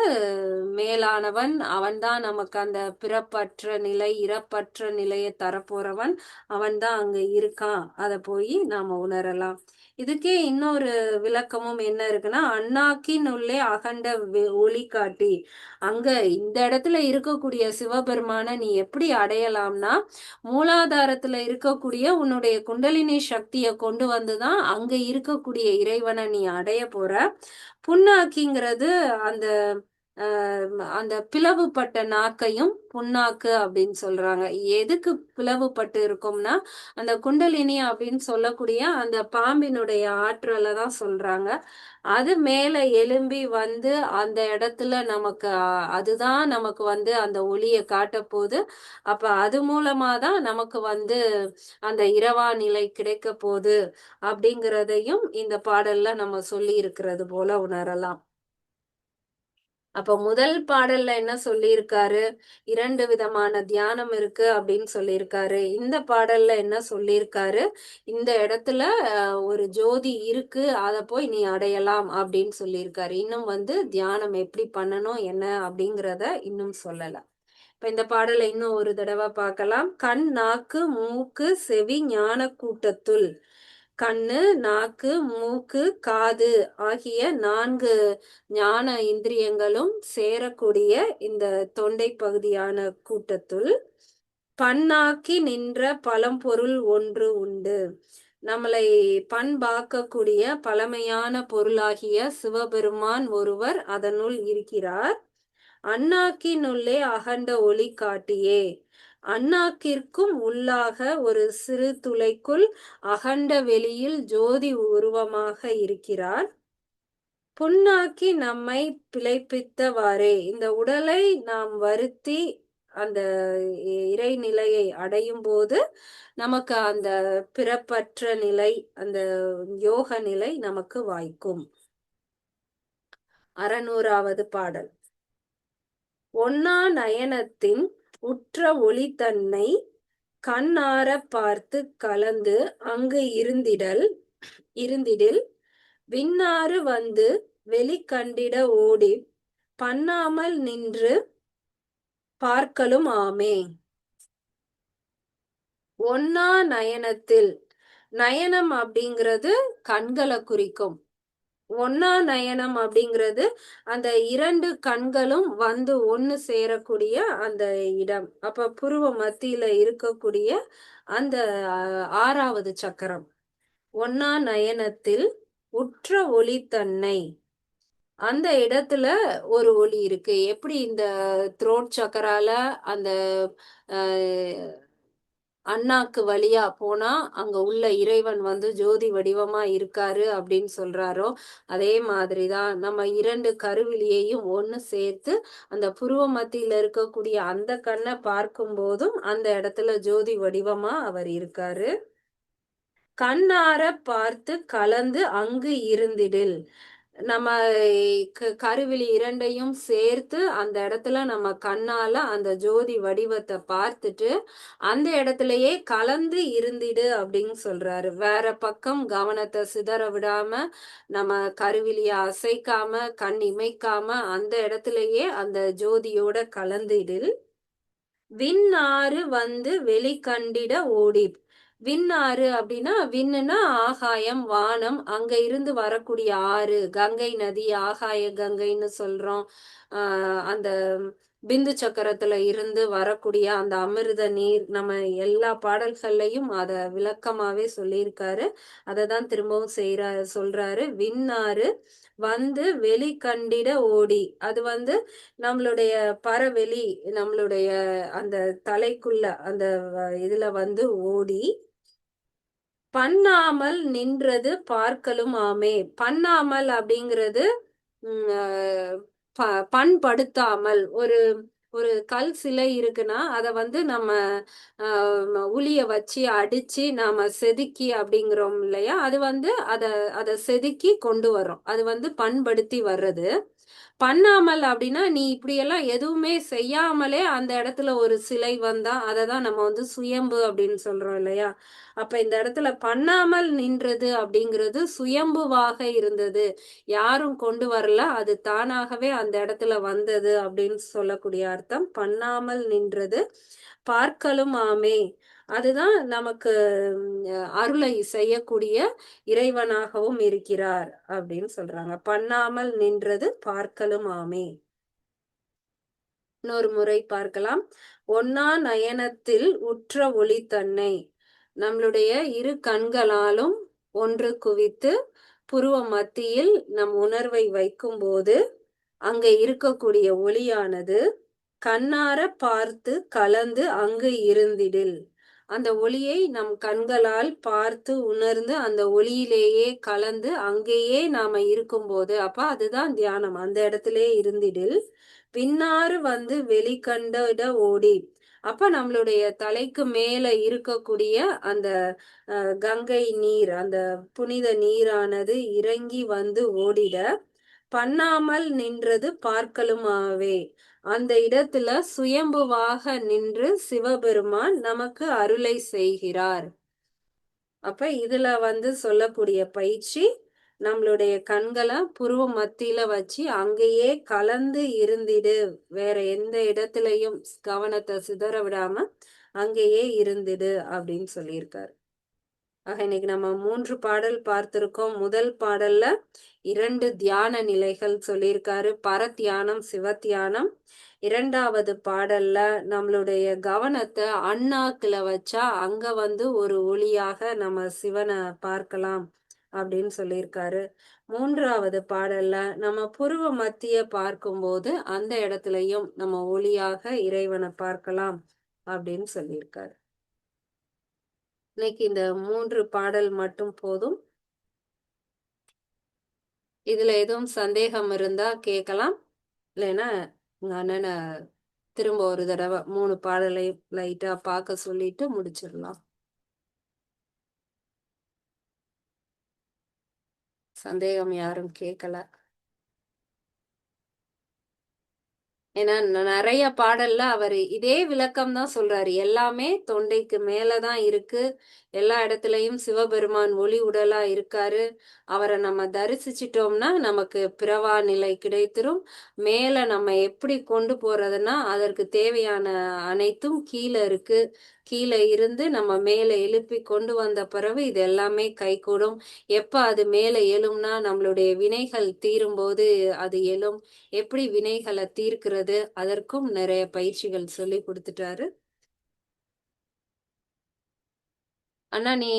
மேலானவன். அவன்தான் நமக்கு அந்த பிறப்பற்ற நிலை, இறப்பற்ற நிலையை தரப்போறவன். அவன்தான் அங்க இருக்கான். அத போய் நாம உணரலாம். இதுக்கே இன்னொரு விளக்கமும் என்ன இருக்குன்னா, அண்ணாக்கினுள்ளே அகண்ட ஒளி காட்டி. அங்க இந்த இடத்துல இருக்கக்கூடிய சிவபெருமான நீ எப்படி அடையலாம்னா, மூலாதாரத்துல இருக்கக்கூடிய உன்னுடைய குண்டலினி சக்தியை கொண்டு வந்துதான் அங்க இருக்கக்கூடிய இறைவனை நீ அடைய போற. புண்ணாக்கிங்கிறது அந்த அந்த பிளவுபட்ட நாக்கையும் புண்ணாக்கு அப்படின்னு சொல்றாங்க. எதுக்கு பிளவுபட்டு இருக்கும்னா, அந்த குண்டலினி அப்படின்னு சொல்லக்கூடிய அந்த பாம்பினுடைய ஆற்றல தான் சொல்றாங்க. அது மேல எழும்பி வந்து அந்த இடத்துல நமக்கு அதுதான் நமக்கு வந்து அந்த ஒளிய காட்டப்போது. அப்ப அது மூலமா தான் நமக்கு வந்து அந்த இரவா நிலை கிடைக்கப் போது அப்படிங்கிறதையும் இந்த பாடல்ல நம்ம சொல்லி இருக்கிறது போல உணரலாம். அப்ப முதல் பாடல்ல என்ன சொல்லியிருக்காரு? 2 விதமான தியானம் இருக்கு அப்படின்னு சொல்லியிருக்காரு. இந்த பாடல்ல என்ன சொல்லியிருக்காரு? இந்த இடத்துல ஒரு ஜோதி இருக்கு. அத போய் நீ அடையலாம் அப்படின்னு சொல்லியிருக்காரு. இன்னும் வந்து தியானம் எப்படி பண்ணணும், என்ன அப்படிங்கிறத இன்னும் சொல்லல. இப்ப இந்த பாடல இன்னும் ஒரு தடவ பார்க்கலாம். கண், நாக்கு, மூக்கு, செவி ஞானக் கூட்டத்துள். கண்ணு, நாக்கு, மூக்கு, காது ஆகிய 4 ஞான இந்திரியங்களும் சேரக்கூடிய இந்த தொண்டை பகுதியான கூட்டத்துள், பன்னாக்கி நின்ற பழம்பொருள் ஒன்று உண்டு. நம்மளை பண்பாக்கக்கூடிய பழமையான பொருளாகிய சிவபெருமான் ஒருவர் அதனுள் இருக்கிறார். அண்ணாக்கினுள்ளே அகண்ட ஒளி காட்டியே. அண்ணாக்கிற்கும் உள்ளாக ஒரு சிறு துளைக்குள் அகண்ட வெளியில் ஜோதி உருவமாக இருக்கிறார். புண்ணாக்கி நம்மை பிழைப்பித்தவாறே. இந்த உடலை நாம் வருத்தி அந்த இறைநிலையை அடையும் போது நமக்கு அந்த பிறப்பற்ற நிலை, அந்த யோக நிலை நமக்கு வாய்க்கும். 600வது பாடல். ஒண்ணா நயனத்தின் உற்ற ஒளி தன்னை கண்ணாரப் பார்த்துக் கலந்து அங்கு இருந்திடில் விண்ணாறு வந்து வெளிக்கண்டிட ஓடிப் பண்ணாமல் நின்று பார்க்கலும் ஆமே. ஒண்ணா நயனத்தில், நயனம் அப்படிங்கிறது கண்களை குறிக்கும். ஒண்ணா நயனம் அப்படிங்கிறது அந்த 2 கண்களும் வந்து ஒண்ணு சேரக்கூடிய அந்த இடம். அப்ப புருவ மத்தியில இருக்கக்கூடிய அந்த 6வது சக்கரம். ஒண்ணா நயனத்தில் உற்ற ஒளி தன்னை. அந்த இடத்துல ஒரு ஒளி இருக்கு. எப்படி இந்த த்ரோட் சக்கரால அந்த அ அண்ணாக்கு வழியா போனா, அங்க உள்ள இறைவன் வந்து ஜோதி வடிவமா இருக்காரு அப்படின்னு சொல்றாரோ, அதே மாதிரி தான் நம்ம 2 கருவிழியையும் ஒண்ணு சேர்த்து, அந்த புருவ மத்தியில இருக்கக்கூடிய அந்த கண்ண பார்க்கும்போதும், அந்த இடத்துல ஜோதி வடிவமா அவர் இருக்காரு. கண்ணாரப் பார்த்துக் கலந்து அங்கு இருந்திடில். நம்ம கருவிழி 2யும் சேர்த்து அந்த இடத்துல நம்ம கண்ணால அந்த ஜோதி வடிவத்த பார்த்துட்டு, அந்த இடத்திலேயே கலந்து இருந்திடு அப்படின்னு சொல்றாரு. வேற பக்கம் கவனத்த சிதற விடாம, நம்ம கருவிழிய அசைக்காம, கண் இமைக்காம அந்த இடத்திலேயே அந்த ஜோதியோட கலந்திடில். விண்ணாறு வந்து வெளிக்கண்டிட ஓடிப். விண்ணாறு அப்படின்னா, விண்ணுன்னா ஆகாயம், வானம். அங்க இருந்து வரக்கூடிய ஆறு, கங்கை நதி, ஆகாய கங்கைன்னு சொல்றோம். அந்த பிந்து சக்கரத்துல இருந்து வரக்கூடிய அந்த அமிர்த நீர், நம்ம எல்லா பாடல்கள்லயும் அத விளக்கமாவே சொல்லியிருக்காரு. அததான் திரும்பவும் சொல்றாரு. விண்ணாறு வந்து வெளிக்கண்டிட ஓடி. அது வந்து நம்மளுடைய பரவெளி, நம்மளுடைய அந்த தலைக்குள்ள அந்த இதுல வந்து ஓடி, பண்ணாமல் நின்றது பார்க்கலும் ஆமே. பண்ணாமல் அப்படிங்கிறது ம் அ ப பண்படுத்தாமல் ஒரு ஒரு கல் சிலை இருக்குன்னா, அத வந்து நம்ம அ உளிய வச்சு அடிச்சு நாம செதுக்கி அப்படிங்கிறோம் இல்லையா? அது வந்து அத அத செதுக்கி கொண்டு வர்றோம். அது வந்து பண்படுத்தி வர்றது. பண்ணாமல் அப்படின்னா, நீ இப்படியெல்லாம் எதுவுமே செய்யாமலே அந்த இடத்துல ஒரு சிலை வந்தா, அததான் நம்ம வந்து சுயம்பு அப்படின்னு சொல்றோம் இல்லையா? அப்ப இந்த இடத்துல பண்ணாமல் நின்றது அப்படிங்கிறது சுயம்புவாக இருந்தது. யாரும் கொண்டு வரல. அது தானாகவே அந்த இடத்துல வந்தது அப்படின்னு சொல்லக்கூடிய அர்த்தம். பண்ணாமல் நின்றது. பார்க்கலும் ஆமே. அதுதான் நமக்கு அருளை செய்யக்கூடிய இறைவனாகவும் இருக்கிறார் அப்படின்னு சொல்றாங்க. பண்ணாமல் நின்றது பார்க்கலும் ஆமே. இன்னொரு முறை பார்க்கலாம். ஒண்ணா நயனத்தில் உற்ற ஒளி தன்னை. நம்மளுடைய இரு கண்களாலும் ஒன்று குவித்து புருவ மத்தியில் நம் உணர்வை வைக்கும்போது அங்க இருக்கக்கூடிய ஒளியானது கண்ணார பார்த்து கலந்து அங்கு இருந்திடில். அந்த ஒளியை நம் கண்களால் பார்த்து உணர்ந்து அந்த ஒளியிலேயே கலந்து அங்கேயே நாம இருக்கும்போது அப்ப அதுதான் தியானம். அந்த இடத்திலே இருந்திடில் பின்னாறு வந்து வெளிக்கண்டிட ஓடி. அப்ப நம்மளுடைய தலைக்கு மேல இருக்கக்கூடிய அந்த கங்கை நீர், அந்த புனித நீரானது இறங்கி வந்து ஓடிட பண்ணாமல் நின்றது பார்க்கலுமாவே. அந்த இடத்துல சுயம்புவாக நின்று சிவபெருமான் நமக்கு அருளை செய்கிறார். அப்ப இதுல வந்து சொல்லக்கூடிய பயிற்சி நம்மளுடைய கண்களை புருவ மத்தியில வச்சு அங்கேயே கலந்து இருந்திடு. வேற எந்த இடத்துலயும் கவனத்தை சிதற விடாம அங்கேயே இருந்திடு அப்படின்னு சொல்லியிருக்காரு. ஆக இன்னைக்கு நம்ம 3 பாடல் பார்த்திருக்கோம். முதல் பாடல்ல 2 தியான நிலைகள் சொல்லியிருக்காரு. பரத்தியானம், சிவத்தியானம். 2வது பாடல்ல நம்மளுடைய கவனத்தை அண்ணாக்குல வச்சா அங்க வந்து ஒரு ஒளியாக நம்ம சிவனை பார்க்கலாம் அப்படின்னு சொல்லியிருக்காரு. 3வது பாடல்ல நம்ம புருவ மத்திய பார்க்கும்போது அந்த இடத்துலயும் நம்ம ஒளியாக இறைவனை பார்க்கலாம் அப்படின்னு சொல்லியிருக்காரு. இன்னைக்கு இந்த 3 பாடல் மட்டும் போதும். இதுல எதுவும் சந்தேகம் இருந்தா கேட்கலாம். இல்லைன்னா உங்க அண்ணனை திரும்ப ஒரு தடவை 3 பாடலை லைட்டா பார்க்க சொல்லிட்டு முடிச்சிடலாம். சந்தேகம் யாரும் கேட்கல. ஏன்னா நிறைய பாடல்ல அவர் இதே விளக்கம் தான் சொல்றாரு. எல்லாமே தொண்டைக்கு மேலதான் இருக்கு. எல்லா இடத்துலயும் சிவபெருமான் ஒளி உடலா இருக்காரு. அவரை நம்ம தரிசிச்சிட்டோம்னா நமக்கு பிறவா நிலை கிடைத்திரும். மேல நம்ம எப்படி கொண்டு போறதுன்னா அதற்கு தேவையான அனைத்தும் கீழே இருக்கு. கீழே இருந்து நம்ம மேல எழுப்பி கொண்டு வந்த பிறகு இது எல்லாமே கைகூடும். எப்ப அது மேல எழும்னா நம்மளுடைய வினைகள் தீரும்போது அது எழும். எப்படி வினைகளை தீர்க்கிறது அதற்கும் நிறைய பயிற்சிகள் சொல்லி கொடுத்துட்டாரு. அண்ணா நீ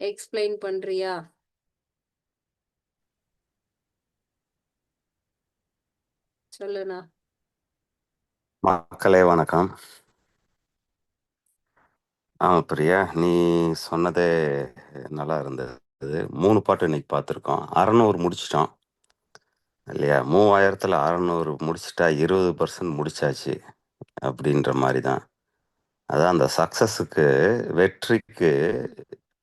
எக்ஸ்பிளைன் பண்றியா? சொல்லுண்ணா. மக்களே வணக்கம். பிரியா, நீ சொன்னதே நல்லா இருந்தது. 3 பாட்டு இன்னைக்கு பார்த்துருக்கோம். 600 முடிச்சிட்டோம் இல்லையா? 3600 600 முடிச்சிட்டா 20% முடிச்சாச்சு அப்படின்ற மாதிரி தான். அதான் அந்த சக்ஸஸுக்கு, வெற்றிக்கு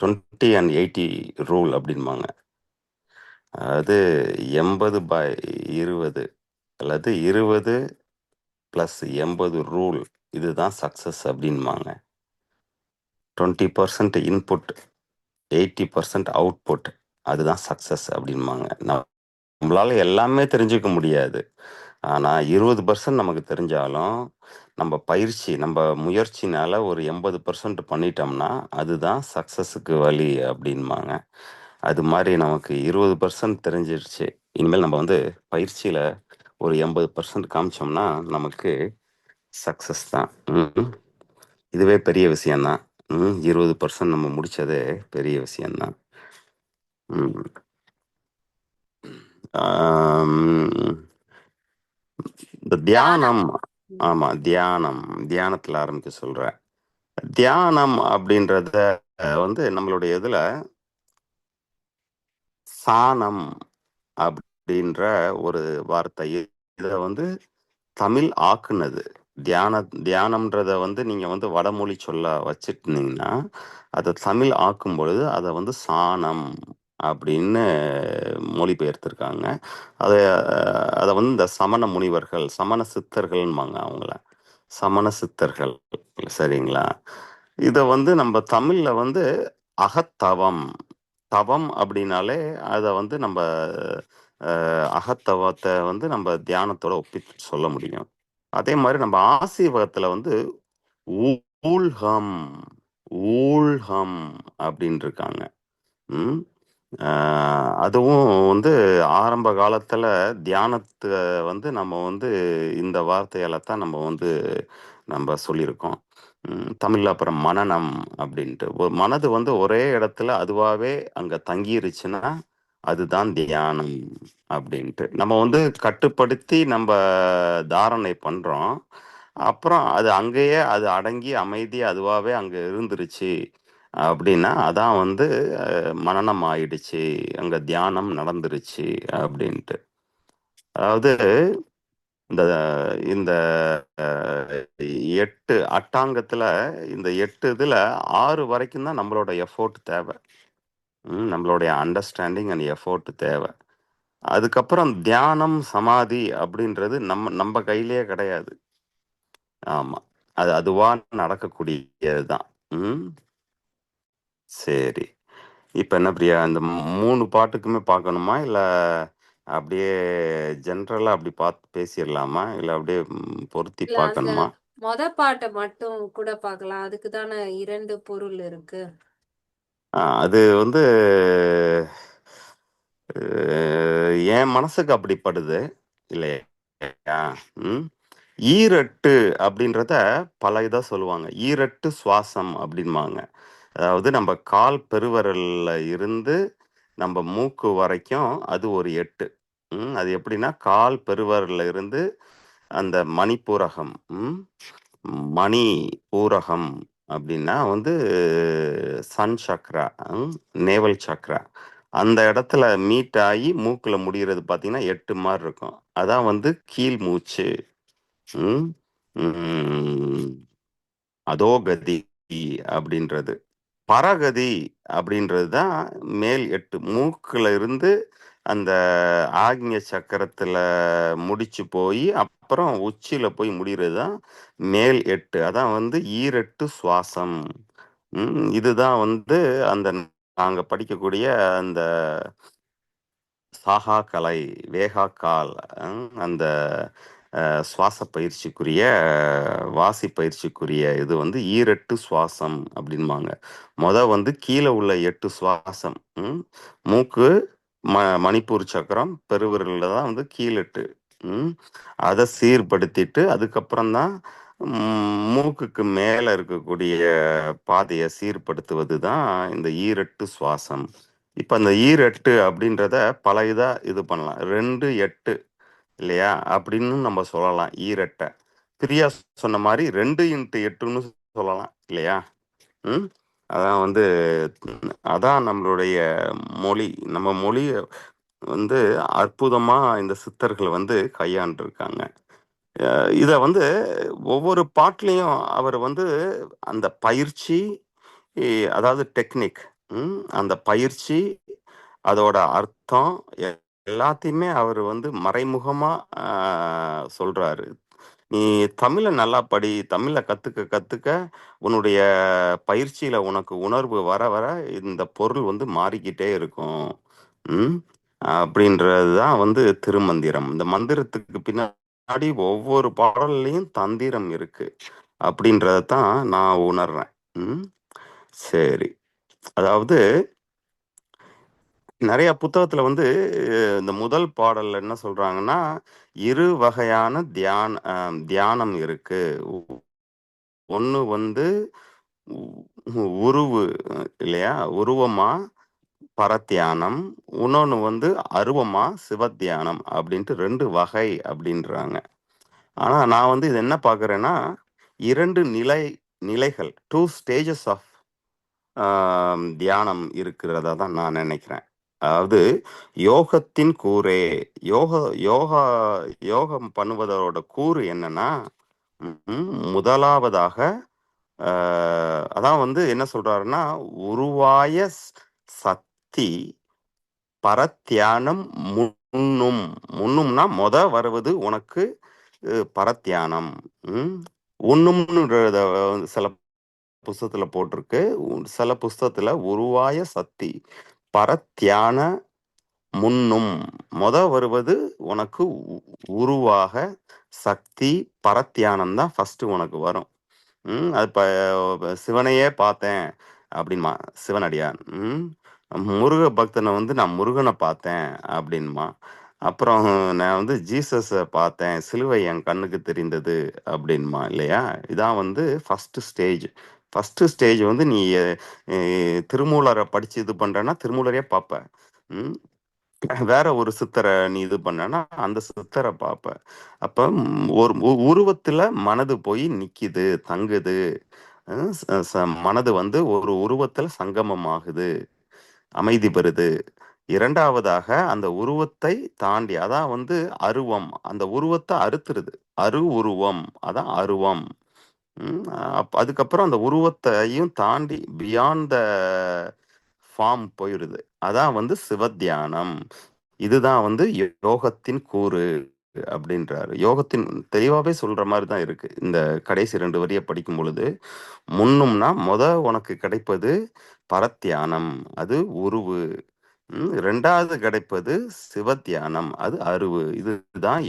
20 and 80 ரூல் அப்படின்பாங்க. அது 80/20 அல்லது 20 + 80 ரூல், இதுதான் சக்ஸஸ் அப்படின்பாங்க. 20% இன்புட், 80% அவுட்புட், அதுதான் சக்ஸஸ் அப்படின்பாங்க. நம்மளால எல்லாமே தெரிஞ்சுக்க முடியாது. ஆனால் 20% நமக்கு தெரிஞ்சாலும் நம்ம பயிற்சி, நம்ம முயற்சினால ஒரு 80% பண்ணிட்டோம்னா அதுதான் சக்ஸஸுக்கு வழி அப்படின்பாங்க. அது மாதிரி நமக்கு 20% தெரிஞ்சிருச்சு. இனிமேல் நம்ம வந்து பயிற்சியில் ஒரு 80% காமிச்சோம்னா நமக்கு சக்ஸஸ் தான். இதுவே பெரிய விஷயம்தான். 20% நம்ம முடிச்சதே பெரிய விஷயம்தான். இந்த தியானம், ஆமா தியானத்துல ஆரம்பிக்க சொல்றேன். தியானம் அப்படின்றத வந்து நம்மளுடைய இதுல சானம் அப்படின்ற ஒரு வார்த்தை, இதை வந்து தமிழ் ஆக்குனது. தியானம்ன்றத வந்து நீங்க வந்து வடமொழி சொல்ல வச்சிருந்தீங்கன்னா அதை தமிழ் ஆக்கும் பொழுது அதை வந்து சானம் அப்படின்னு மொழிபெயர்த்திருக்காங்க. அதை அதை வந்து இந்த சமண முனிவர்கள், சமண சித்தர்கள்பாங்க அவங்கள, சமண சித்தர்கள், சரிங்களா? இதை வந்து நம்ம தமிழ்ல வந்து அகத்தவம், தவம் அப்படின்னாலே அதை வந்து நம்ம அகத்தவத்தை வந்து நம்ம தியானத்தோட ஒப்பிட்டு சொல்ல முடியும். அதே மாதிரி நம்ம ஆசீர்வாதத்துல வந்து ஊழ்கம், ஊழ்கம் அப்படின்னு இருக்காங்க. அதுவும் வந்து ஆரம்ப காலத்துல தியானத்தை வந்து நம்ம வந்து இந்த வார்த்தையால தான் நம்ம வந்து நம்ம சொல்லியிருக்கோம். தமிழ்ல அப்புறம் மனனம் அப்படின்ட்டு, ஒரு மனது வந்து ஒரே இடத்துல அதுவாகவே அங்க தங்கிருச்சுன்னா அதுதான் தியானம் அப்படின்ட்டு நம்ம வந்து கட்டுப்படுத்தி நம்ம தாரணை பண்றோம். அப்புறம் அது அங்கேயே அது அடங்கி அமைதி அதுவாவே அங்க இருந்துருச்சு அப்படின்னா அதான் வந்து மனனம் ஆயிடுச்சு, அங்க தியானம் நடந்துருச்சு அப்படின்ட்டு. அதாவது இந்த இந்த அஹ், 8 அட்டாங்கத்துல இந்த 8 இதுல 6 வரைக்கும் தான் நம்மளோட எஃபோர்ட் தேவை. நம்மளுடைய அண்டர்ஸ்டாண்டிங் அண்ட் எஃபோர்ட் தேவை. அதுக்கப்புறம் தியானம் சமாதி அப்படின்றது நம்ம நம்ம கையிலேயே கிடையாது. ஆமா, அது அதுவா நடக்கக்கூடியதுதான். ம் சரி. இப்ப என்ன பிரியா, இந்த 3 பாட்டுக்குமே பார்க்கணுமா, இல்ல அப்படியே ஜென்ரலா அப்படி பார்த்து பேசிடலாமா, இல்ல அப்படியே பொருத்தி இல்ல அந்த பார்க்கணுமா? பாட்டை மட்டும் கூட பார்க்கலாம். அதுக்கு தானே 2 பொருள் இருக்கு. அது வந்து என் மனசுக்கு அப்படிப்படுது இல்லையா? ம் ஈரட்டு அப்படின்றத பல இதா சொல்லுவாங்க. ஈரட்டு சுவாசம் அப்படின்பாங்க. அதாவது நம்ம கால் பெருவிரல்ல இருந்து நம்ம மூக்கு வரைக்கும் அது ஒரு எட்டு. அது எப்படின்னா கால் பெருவிரல்ல இருந்து அந்த மணிப்பூரகம். மணி பூரகம் அப்படின்னா வந்து சன் சக்ரா, நேவல் சக்ரா. அந்த இடத்துல மீட் ஆகி மூக்குல முடிகிறது பார்த்தீங்கன்னா 8 மாதிரி இருக்கும். அதான் வந்து கீழ் மூச்சு. ம் ம், அதோகதி அப்படின்றது. பரகதி அப்படின்றது தான் மேல் 8. மூக்குல இருந்து அந்த ஆக்ஞ சக்கரத்துல முடிச்சு போய் அப்புறம் உச்சியில போய் முடிகிறது தான் மேல் 8. அதான் வந்து ஈரெட்டு சுவாசம். இதுதான் வந்து அந்த நாங்க படிக்கக்கூடிய அந்த சாகா கலை, வேகா கால், அந்த சுவாச பயிற்சிக்குரிய வாசி பயிற்சிக்குரிய இது வந்து ஈரெட்டு சுவாசம் அப்படின்பாங்க. வந்து கீழே உள்ள 8 சுவாசம். மூக்கு, மணிப்பூர் சக்கரம், பெருவிரல்ல தான் வந்து கீழெட்டு. அதை சீர்படுத்திட்டு அதுக்கப்புறம் தான் மூக்குக்கு மேல இருக்கக்கூடிய பாதையை சீர்படுத்துவது தான் இந்த ஈரெட்டு சுவாசம். இப்ப அந்த ஈரெட்டு அப்படின்றத பல இதா இது பண்ணலாம். 2 8 இல்லையா அப்படின்னு நம்ம சொல்லலாம். ஈரெட்டை பிரியா சொன்ன மாதிரி 2 × 8ன்னு சொல்லலாம் இல்லையா? அதான் வந்து அதான் நம்மளுடைய மொழி. நம்ம மொழி வந்து அற்புதமா இந்த சித்தர்கள் வந்து கையாண்டிருக்காங்க. இத வந்து ஒவ்வொரு பாட்டுலயும் அவர் வந்து அந்த பயிற்சி, அதாவது டெக்னிக், அந்த பயிற்சி, அதோட அர்த்தம் எல்லாத்தையுமே அவர் வந்து மறைமுகமா சொல்றாரு. நீ தமிழ நல்லா படி, தமிழ கத்துக்க கத்துக்க உன்னுடைய பயிற்சியில உனக்கு உணர்வு வர வர இந்த பொருள் வந்து மாறிக்கிட்டே இருக்கும். ம் அப்படின்றது தான் வந்து திருமந்திரம். இந்த மந்திரத்துக்கு பின்னாடி ஒவ்வொரு பாடல்லையும் தந்திரம் இருக்கு அப்படின்றத தான் நான் உணர்றேன். சரி. அதாவது நிறைய புத்தகத்துல வந்து இந்த முதல் பாடல்ல என்ன சொல்றாங்கன்னா, 2 வகையான தியானம் இருக்கு. ஒண்ணு வந்து உருவு இல்லையா? உருவமா பரத்தியானம். இன்னொன்னு வந்து அருவமா சிவத்தியானம் அப்படின்ட்டு 2 வகை அப்படின்றாங்க. ஆனா நான் வந்து இது என்ன பார்க்குறேன்னா, 2 நிலைகள் 2 ஸ்டேஜஸ் ஆஃப் தியானம் இருக்கிறதா தான் நான் நினைக்கிறேன். அதாவது யோகத்தின் கூறே யோக யோகா யோகம் பண்ணுவதோட கூறு என்னன்னா, முதலாவதாக அதான் வந்து என்ன சொல்றாருன்னா, உருவாய சக்தி பரத்தியானம் முன்னும்னா வருவது உனக்கு பரத்தியானம். உண்ணும்ன்றத சில புஸ்தகத்துல போட்டிருக்கு. சில புஸ்தகத்துல உருவாய சக்தி பரத்தியான முன்னும் வருவது உனக்கு உருவாக சக்தி பரத்தியானம் தான் ஃபர்ஸ்ட் உனக்கு வரும். அது சிவனையே பார்த்தேன் அப்படின்மா சிவனடியான். முருக பக்தனை வந்து நான் முருகனை பார்த்தேன் அப்படின்மா. அப்புறம் நான் வந்து ஜீசஸை பார்த்தேன், சிலுவை என் கண்ணுக்கு தெரிந்தது அப்படின்மா இல்லையா? இதான் வந்து ஃபர்ஸ்ட் ஸ்டேஜ். ஃபர்ஸ்ட் ஸ்டேஜ் வந்து நீ திருமூலரை படிச்சு இது பண்றேன்னா திருமூலரையே பார்ப்ப. வேற ஒரு சித்தரை நீ இது பண்ணனா அந்த சித்தரை பார்ப்ப. அப்ப ஒரு உருவத்துல மனது போய் நிக்குது, தங்குது. மனது வந்து ஒரு உருவத்துல சங்கமமாகுது, அமைதி பெறுது. இரண்டாவதாக அந்த உருவத்தை தாண்டி, அதான் வந்து அருவம், அந்த உருவத்தை அறுத்துருது. உருவம், அதான் அருவம். அதுக்கப்புறம் அந்த உருவத்தையும் தாண்டி பியாண்ட் த ஃபார்ம் போயிடுது. அதான் வந்து சிவத்தியானம். இதுதான் வந்து யோகத்தின் கூறு அப்படின்றாரு. யோகத்தின் தெளிவாவே சொல்ற மாதிரி தான் இருக்கு. இந்த கடைசி 2 வரிய படிக்கும் பொழுது, முன்னும்னா உனக்கு கிடைப்பது பரத்தியானம், அது உருவு. 2வது கிடைப்பது சிவத்தியானம், அது அருவு. இதுதான்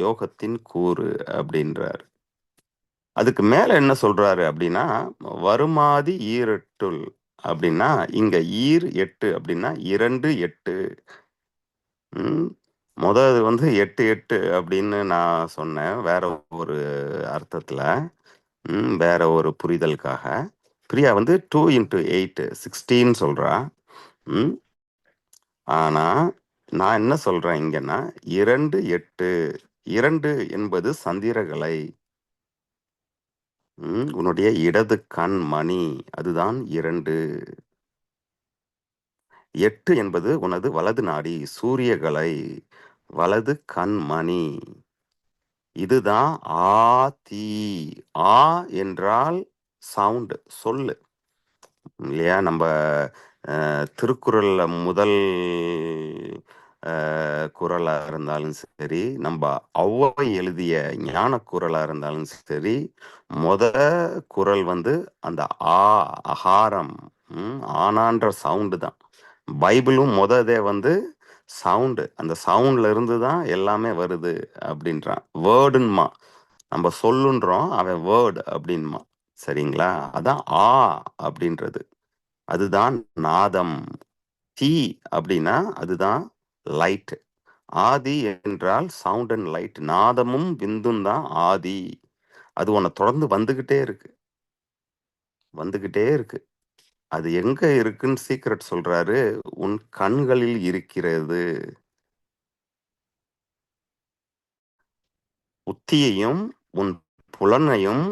யோகத்தின் கூறு அப்படின்றார். அதுக்கு மேல என்ன சொல்றாரு அப்படின்னா, வருமாதி ஈரெட்டுள் அப்படின்னா, இங்க ஈர் 8 அப்படின்னா 2 8. இது வந்து 8 8 அப்படின்னு நான் சொன்னேன், வேற ஒரு அர்த்தத்துல. வேற ஒரு புரிதலுக்காக. பிரியா வந்து 2 × 8 16 சொல்றா. ஆனா நான் என்ன சொல்றேன் இங்கன்னா 2 8. 2 என்பது சந்திரகலை. உன்னுடைய இடது கண் மணி, அதுதான் 2. 8 என்பது உனது வலது நாடி, சூரியகலை, வலது கண் மணி. இதுதான் ஆதி. ஆ என்றால் சவுண்ட், சொல்லு இல்லையா? நம்ம திருக்குறள்ல முதல் குறளா இருந்தாலும் சரி, நம்ம ஔவை எழுதிய ஞான குறளா இருந்தாலும் சரி, குறள் வந்து அந்த அகாரம், ஆனான்ற சவுண்டு தான். பைபிளும் முததே வந்து சவுண்டு, அந்த சவுண்ட்ல இருந்து தான் எல்லாமே வருது அப்படின்றான். வேர்டுன்மா, நம்ம சொல்லுன்றோம், அவன் வேர்டு அப்படின்மா. சரிங்களா? அதான் அப்படின்றது, அதுதான் நாதம். தி அப்படின்னா அதுதான் லைட். ஆதி என்றால் சவுண்ட் அண்ட் லைட். நாதமும் விந்தும் தான் ஆதி. அது உன்னை தொடர்ந்து வந்துகிட்டே இருக்கு, வந்துகிட்டே இருக்கு. அது எங்க இருக்குன்னு சீக்ரெட் சொல்றாரு, உன் கண்களில் இருக்கிறது. புத்தியையும் உன் புலனையும்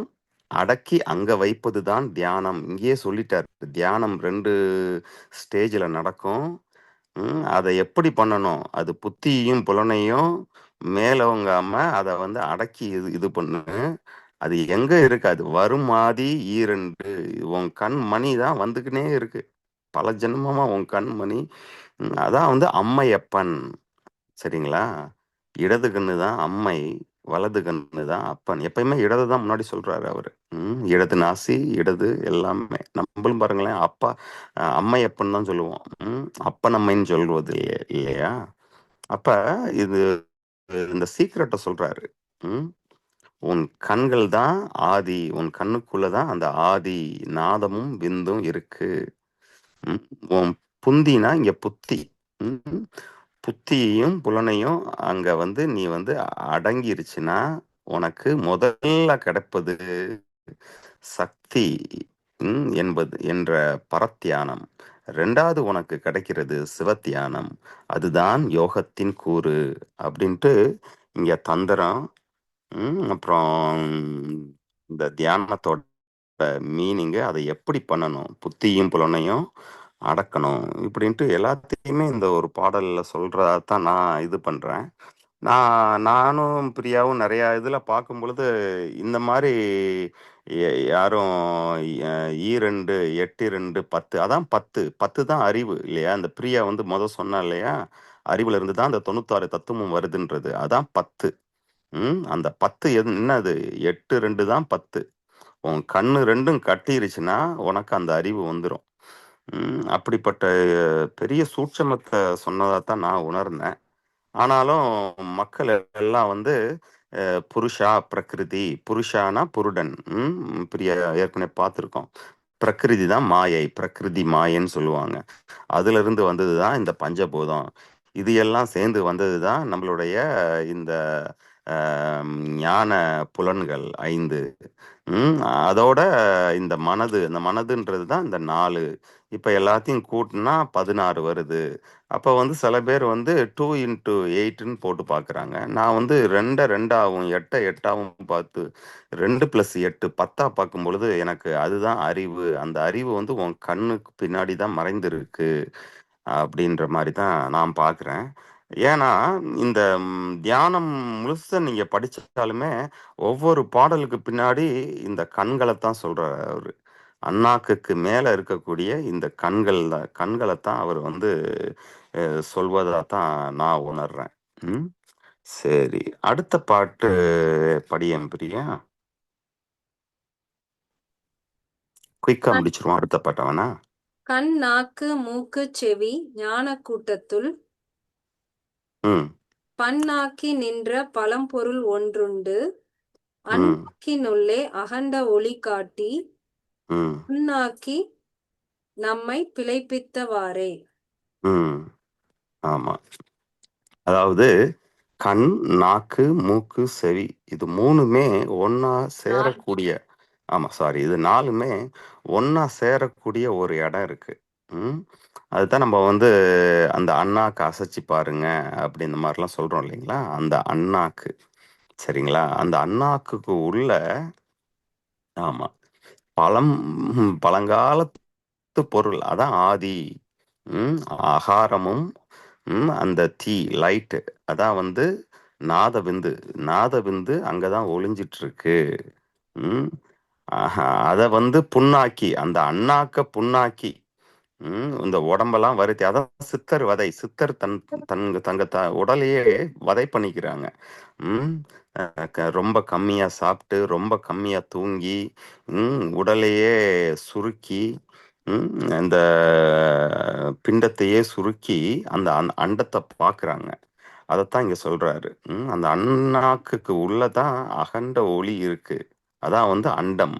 அடக்கி அங்க வைப்பதுதான் தியானம். இங்கேயே சொல்லிட்டார், தியானம் 2 ஸ்டேஜ்ல நடக்கும். அதை எப்படி பண்ணணும்? அது புத்தியையும் புலனையும் மேலோங்காம அதை வந்து அடக்கி இது பண்ணு. அது எங்க இருக்கு? அது வருமாதி ஈரெண்டு. உன் கண் மணி தான் வந்துக்கினே இருக்கு, பல ஜென்மமா உன் கண்மணி. அதான் வந்து அம்மையப்பன். சரிங்களா? இடது கண்ணு தான் அம்மை, வலது கண்ணு தான் அப்பன். எப்பயுமே இடது தான் முன்னாடி சொல்றாரு அவரு. இடது நாசி, இடது எல்லாமே. நம்மளும் பாருங்களேன், அப்பா அம்மையப்பன் தான் சொல்லுவோம். அப்பன் அம்மைன்னு சொல்வது இல்லையா? அப்ப இது இந்த சீக்கிரட்டை சொல்றாரு. உன் கண்கள் தான் ஆதி, உன் கண்ணுக்குள்ளதான் அந்த ஆதி நாதமும் விந்தும் இருக்கு. உன் புந்தினா இங்க புத்தி. புத்தியையும் புலனையும் அங்க வந்து நீ வந்து அடங்கிருச்சுன்னா உனக்கு முதல்ல கிடைப்பது சக்தி என்பது என்ற பரத்தியானம். 2வது உனக்கு கிடைக்கிறது சிவத்தியானம், அதுதான் யோகத்தின் கூறு அப்படின்ட்டு இங்க தந்திரம். அப்புறம் இந்த தியானத்தோட மீனிங்கு, அதை எப்படி பண்ணணும், புத்தியும் புலனையும் அடக்கணும் இப்படின்ட்டு எல்லாத்தையுமே இந்த ஒரு பாடல்ல சொல்றதான் நான் இது பண்றேன். நானும் பிரியாவும் நிறைய இதுல பார்க்கும் பொழுது இந்த மாதிரி யாரும் 2 8 2 10, அதான் 10 10 தான் அறிவு இல்லையா? இந்த பிரியா வந்து சொன்னா இல்லையா, அறிவுல இருந்து தான் அந்த 96 தத்துவமும் வருதுன்றது, அதான் 10. அந்த 10 என்னது? 8 2 தான் 10. உன் கண்ணு 2ம் கட்டிருச்சுன்னா உனக்கு அந்த அறிவு வந்துடும். அப்படிப்பட்ட பெரிய சூட்சமத்தை சொன்னதாத்தான் நான் உணர்ந்தேன். ஆனாலும் மக்கள் எல்லாம் வந்து புருஷா பிரகிருதி, புருஷானா புருடன். பிரிய ஏற்கனவே பார்த்துருக்கோம். பிரகிருதி தான் மாயை, பிரகிருதி மாயைன்னு சொல்லுவாங்க. அதுல இருந்து வந்ததுதான் இந்த பஞ்சபூதம். இது எல்லாம் சேர்ந்து வந்ததுதான் நம்மளுடைய இந்த ஞான புலன்கள் 5. அதோட இந்த மனது, இந்த மனதுன்றது தான் இந்த 4. இப்போ எல்லாத்தையும் கூட்டினா 16 வருது. அப்போ வந்து சில பேர் வந்து 2 இன்ட்டு 8ன்னு போட்டு பார்க்குறாங்க. நான் வந்து 2 2ஆகவும் 8 8ஆகவும் பார்த்து 2 + 8 10ஆ பார்க்கும் பொழுது எனக்கு அதுதான் அறிவு. அந்த அறிவு வந்து உன் கண்ணுக்கு பின்னாடி தான் மறைந்திருக்கு அப்படின்ற மாதிரி தான் நான் பார்க்குறேன். ஏன்னா இந்த தியானம் முழுச நீங்க படிச்சாலுமே ஒவ்வொரு பாடலுக்கு பின்னாடி இந்த கண்களை தான் சொல்றாரு அவரு. அண்ணாக்குக்கு மேல இருக்கக்கூடிய இந்த கண்களைத்தான் அவர் வந்து சொல்வதா தான் நான் உணர்றேன். ம் சரி, அடுத்த பாட்டு படியேன் பிரியா. குயிக்கா முடிச்சிருவோம் அடுத்த பாட்டை வேணா. கண் நாக்கு மூக்கு செவி ஞான கூட்டத்துள் ம் பன்னாக்கி நின்ற பழம்பொருள் ஒன்றுண்டு ம் அந்நாக்கினுள்ளே அகண்ட ஒளி காட்டி ம் உன்னாக்கி நம்மை பிழைப்பித்தவாறே. ம் ஆமா. அதாவது கண், நாக்கு, மூக்கு, செவி இது 3மே ஒண்ணா சேரக்கூடிய, ஆமா சாரி, இது 4மே ஒண்ணா சேரக்கூடிய ஒரு இடம் இருக்கு. ம் அதுதான் நம்ம வந்து அந்த அண்ணாக்கு அசைச்சு பாருங்க அப்படி இந்த மாதிரிலாம் சொல்றோம் இல்லைங்களா? அந்த அண்ணாக்கு, சரிங்களா? அந்த அண்ணாக்குக்கு உள்ள, ஆமா, பழம் பழங்காலத்து பொருள் அதான் ஆதி. ஆகாரமும் அந்த தீ லைட்டு அதான் வந்து நாதவிந்து. நாதவிந்து அங்கதான் ஒளிஞ்சிட்டு இருக்கு. ம் அத வந்து புண்ணாக்கி, அந்த அண்ணாக்க புண்ணாக்கி இந்த உடம்பெல்லாம் வருத்தி, அதான் சித்தர் வதை. சித்தர் தங்க உடலையே வதை பண்ணிக்கிறாங்க. ம் ரொம்ப கம்மியா சாப்பிட்டு ரொம்ப கம்மியா தூங்கி உடலையே சுருக்கி, ம் அந்த பிண்டத்தையே சுருக்கி அந்த அண்டத்தை பார்க்குறாங்க. அதைத்தான் இங்க சொல்றாரு. அந்த அண்ணாக்குக்கு உள்ளதான் அகண்ட ஒளி இருக்கு. அதான் வந்து அண்டம்.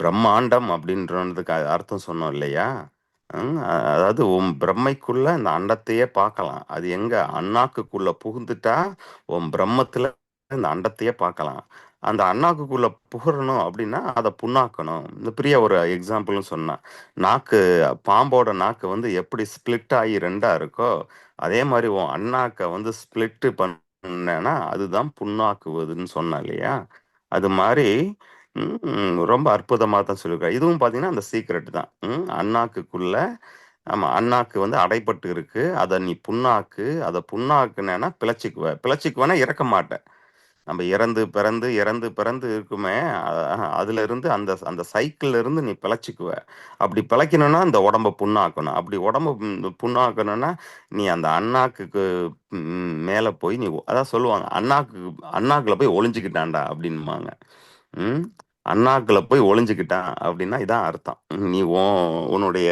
பிரம்மாண்டம் அப்படின்றதுக்கு அர்த்தம் சொன்னோம் இல்லையா? அதாவது உன் பிரம்மைக்குள்ள இந்த அண்டத்தையே பார்க்கலாம். அது எங்க அண்ணாக்குக்குள்ள புகுந்துட்டா உன் பிரம்மத்துல இந்த அண்டத்தையே பார்க்கலாம். அந்த அண்ணாக்குக்குள்ள புகழணும் அப்படின்னா அதை புண்ணாக்கணும். இந்த பெரிய ஒரு எக்ஸாம்பிள்னு சொன்னா, நாக்கு, பாம்போட நாக்கு வந்து எப்படி ஸ்பிளிட் ஆகி ரெண்டா இருக்கோ அதே மாதிரி உன் அண்ணாக்க வந்து ஸ்பிளிட் பண்ணேன்னா அதுதான் புண்ணாக்குவதுன்னு சொன்னா இல்லையா? அது மாதிரி ரொம்ப அற்புதமா தான் சொல்லியிருக்காரு. இதுவும் பார்த்தீங்கன்னா அந்த சீக்ரெட் தான். அண்ணாக்குக்குள்ள, ஆமா, அண்ணாக்கு வந்து அடைபட்டு இருக்கு. அதை நீ புண்ணாக்கு. அதை புண்ணாக்குனேன்னா பிழைச்சிக்குவ. பிழைச்சிக்குவேன்னா இறக்க மாட்டேன். நம்ம இறந்து பிறந்து இறந்து பிறந்து இருக்குமே, அதுல இருந்து அந்த அந்த சைக்கிள்ல இருந்து நீ பிழைச்சிக்குவ. அப்படி பிழைக்கணும்னா இந்த உடம்ப புண்ணாக்கணும். அப்படி உடம்ப புண்ணாக்கணும்னா நீ அந்த அண்ணாக்குக்கு மேல போய் நீ, அதான் சொல்லுவாங்க, அண்ணாக்குல போய் ஒளிஞ்சுக்கிட்டான்டா அப்படின்பாங்க. அண்ணாக்குல போய் ஒளிஞ்சுக்கிட்டான் அப்படின்னா இதான் அர்த்தம். நீ உன்னுடைய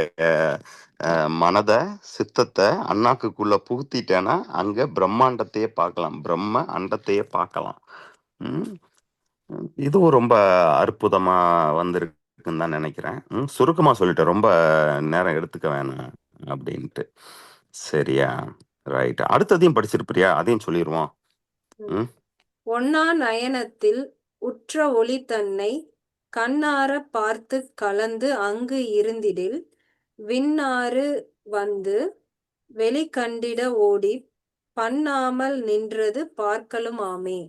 மனத, சித்தத்தை அண்ணாக்குக்குள்ள புகுத்திட்டேன்னா அங்க பிரம்மாண்டத்தையே பார்க்கலாம். பிரம்ம அண்டத்தையே பார்க்கலாம். இதுவும் ரொம்ப அற்புதமா வந்திருக்குன்னு தான் நினைக்கிறேன். சுருக்கமா சொல்லிட்டேன், ரொம்ப நேரம் எடுத்துக்க வேணாம் அப்படின்ட்டு. சரியா? ரைட். அடுத்ததையும் படிச்சிருப்பியா? அதையும் சொல்லிடுவோம். ஒன்னா நயனத்தில் உற்ற ஒளி தன்னை கண்ணார பார்த்து கலந்து அங்கு இருந்திடில் விண்ணாறு வந்து வெளிக்கண்டிட ஓடி பண்ணாமல் நின்றது பார்க்கலும் ஆமே.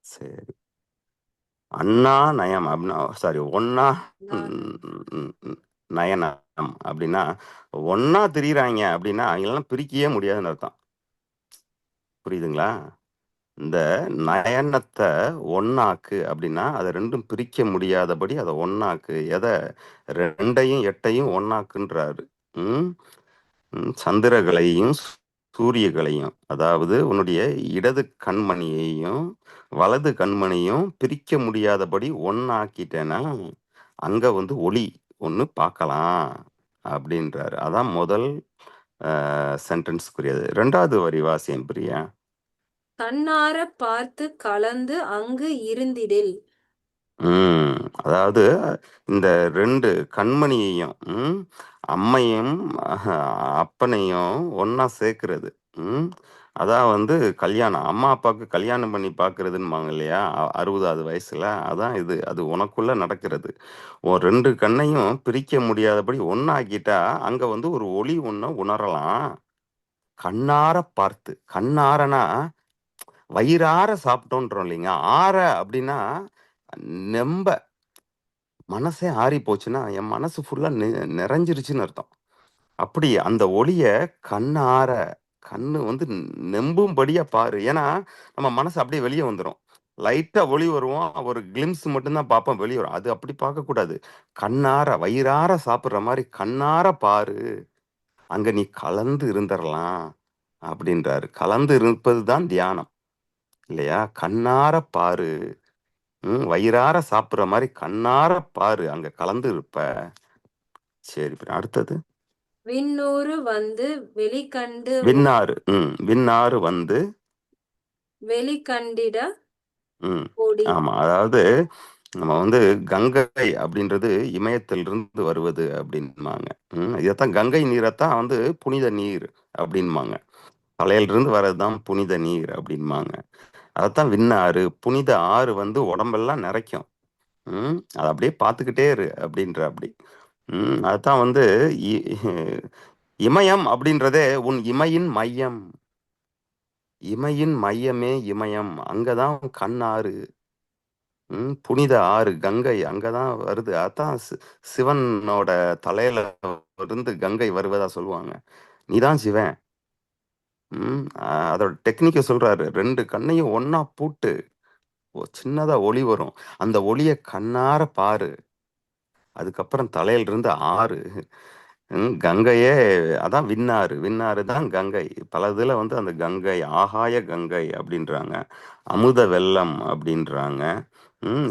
சரி, அண்ணா நயம் அப்படின்னா, சாரி, ஒன்னா நயனம் அப்படின்னா ஒன்னா திரியிறாங்க அப்படின்னா அவங்களெல்லாம் பிரிக்கவே முடியாதுன்னு அர்த்தம். புரியுதுங்களா? இந்த நயனத்தை ஒன்னாக்கு அப்படின்னா அதை ரெண்டும் பிரிக்க முடியாதபடி அதை ஒன்னாக்கு. எதை? 2ஐயும் 8ஐயும் ஒன்னாக்குன்றாரு. சந்திரகளையும் சூரியகளையும், அதாவது உன்னுடைய இடது கண்மணியையும் வலது கண்மணியும் பிரிக்க முடியாதபடி ஒன்னாக்கிட்டேன்னா அங்க வந்து ஒளி ஒண்ணு பார்க்கலாம் அப்படின்றாரு. அதான் முதல் சென்டென்ஸ்க்குரியது. 2வது வரி வாசியம் பிரியா. கண்ணார பார்த்து கலந்து அங்கு இருந்திடில். அதாவது இந்த 2 கண்மணியையும் அம்மையும் அப்பனையும் ஒன்னா சேர்க்கிறது. அதான் வந்து கல்யாணம். அம்மா, அப்பாவுக்கு கல்யாணம் பண்ணி பார்க்கிறதுன்னுபாங்க இல்லையா? 60வது வயசுல. அதான் இது. அது உனக்குள்ள நடக்கிறது. உன் 2 கண்ணையும் பிரிக்க முடியாதபடி ஒண்ணாக்கிட்டா, அங்க வந்து ஒரு ஒளி ஒண்ண உணரலாம். கண்ணார பார்த்து. கண்ணாரனா, வயிறார சாப்பிட்டோன்றோம் இல்லைங்க. ஆற அப்படின்னா, நெம்ப மனசே ஆறி போச்சுன்னா, என் மனசு ஃபுல்லா நிறைஞ்சிருச்சுன்னு அர்த்தம். அப்படி அந்த ஒளிய கண்ணார, கண்ணு வந்து நெம்பும்படியா பாரு. ஏன்னா, நம்ம மனசு அப்படியே வெளிய வந்துரும். லைட்டா ஒளி வருவோம். ஒரு கிளிம்ஸ் மட்டும் தான் பார்ப்போம், வெளிய வரும். அது அப்படி பார்க்கக்கூடாது. கண்ணார, வயிறார சாப்பிடுற மாரி கண்ணார பாரு. அங்க நீ கலந்து இருந்தறலாம் அப்படின்றாரு. கலந்து இருப்பது தான் தியானம். இல்லையா? கண்ணார பாரு. வயிறார சாப்பிடுற மாரி கண்ணார பாரு. அங்க கலந்து இருப்ப. சரி. அடுத்தது. விண்ணூறு வந்து வெளிக்கண்டு விண்ணாறு. விண்ணாறு வந்து வெளிக்கண்டிட ம். ஓடி. ஆமா. அதாவது நம்ம வந்து கங்கை அப்படின்றது இமயத்திலிருந்து வருவது அப்படின்பாங்க. இதத்தான் கங்கை நீரைத்தான் வந்து புனித நீர் அப்படின்பாங்க. தலையிலிருந்து வர்றதுதான் புனித நீர் அப்படின்பாங்க. அதைத்தான் விண்ணாறு. புனித ஆறு வந்து உடம்பெல்லாம் நிறைக்கும். அதை அப்படியே பார்த்துக்கிட்டே இரு அப்படின்ற அப்படி. அதான் வந்து இமயம் அப்படின்றதே உன் இமையின் மையம். இமையின் மையமே இமயம். அங்கதான் கண்ணாறு. புனித ஆறு கங்கை அங்கதான் வருது. அதான் சிவனோட தலையில இருந்து கங்கை வருவதா சொல்லுவாங்க. நீதான் சிவன். அதோட டெக்னிக்க சொல்றாரு. 2 கண்ணையும் ஒண்ணா பூட்டு. சின்னதா ஒளி வரும். அந்த ஒளிய கண்ணார பாரு. அதுக்கப்புறம் தலையில இருந்து ஆறு. கங்கையே அதான் விண்ணாறு. விண்ணாறு தான் கங்கை. பல இதுல வந்து அந்த கங்கை, ஆகாய கங்கை அப்படின்றாங்க. அமுத வெள்ளம் அப்படின்றாங்க.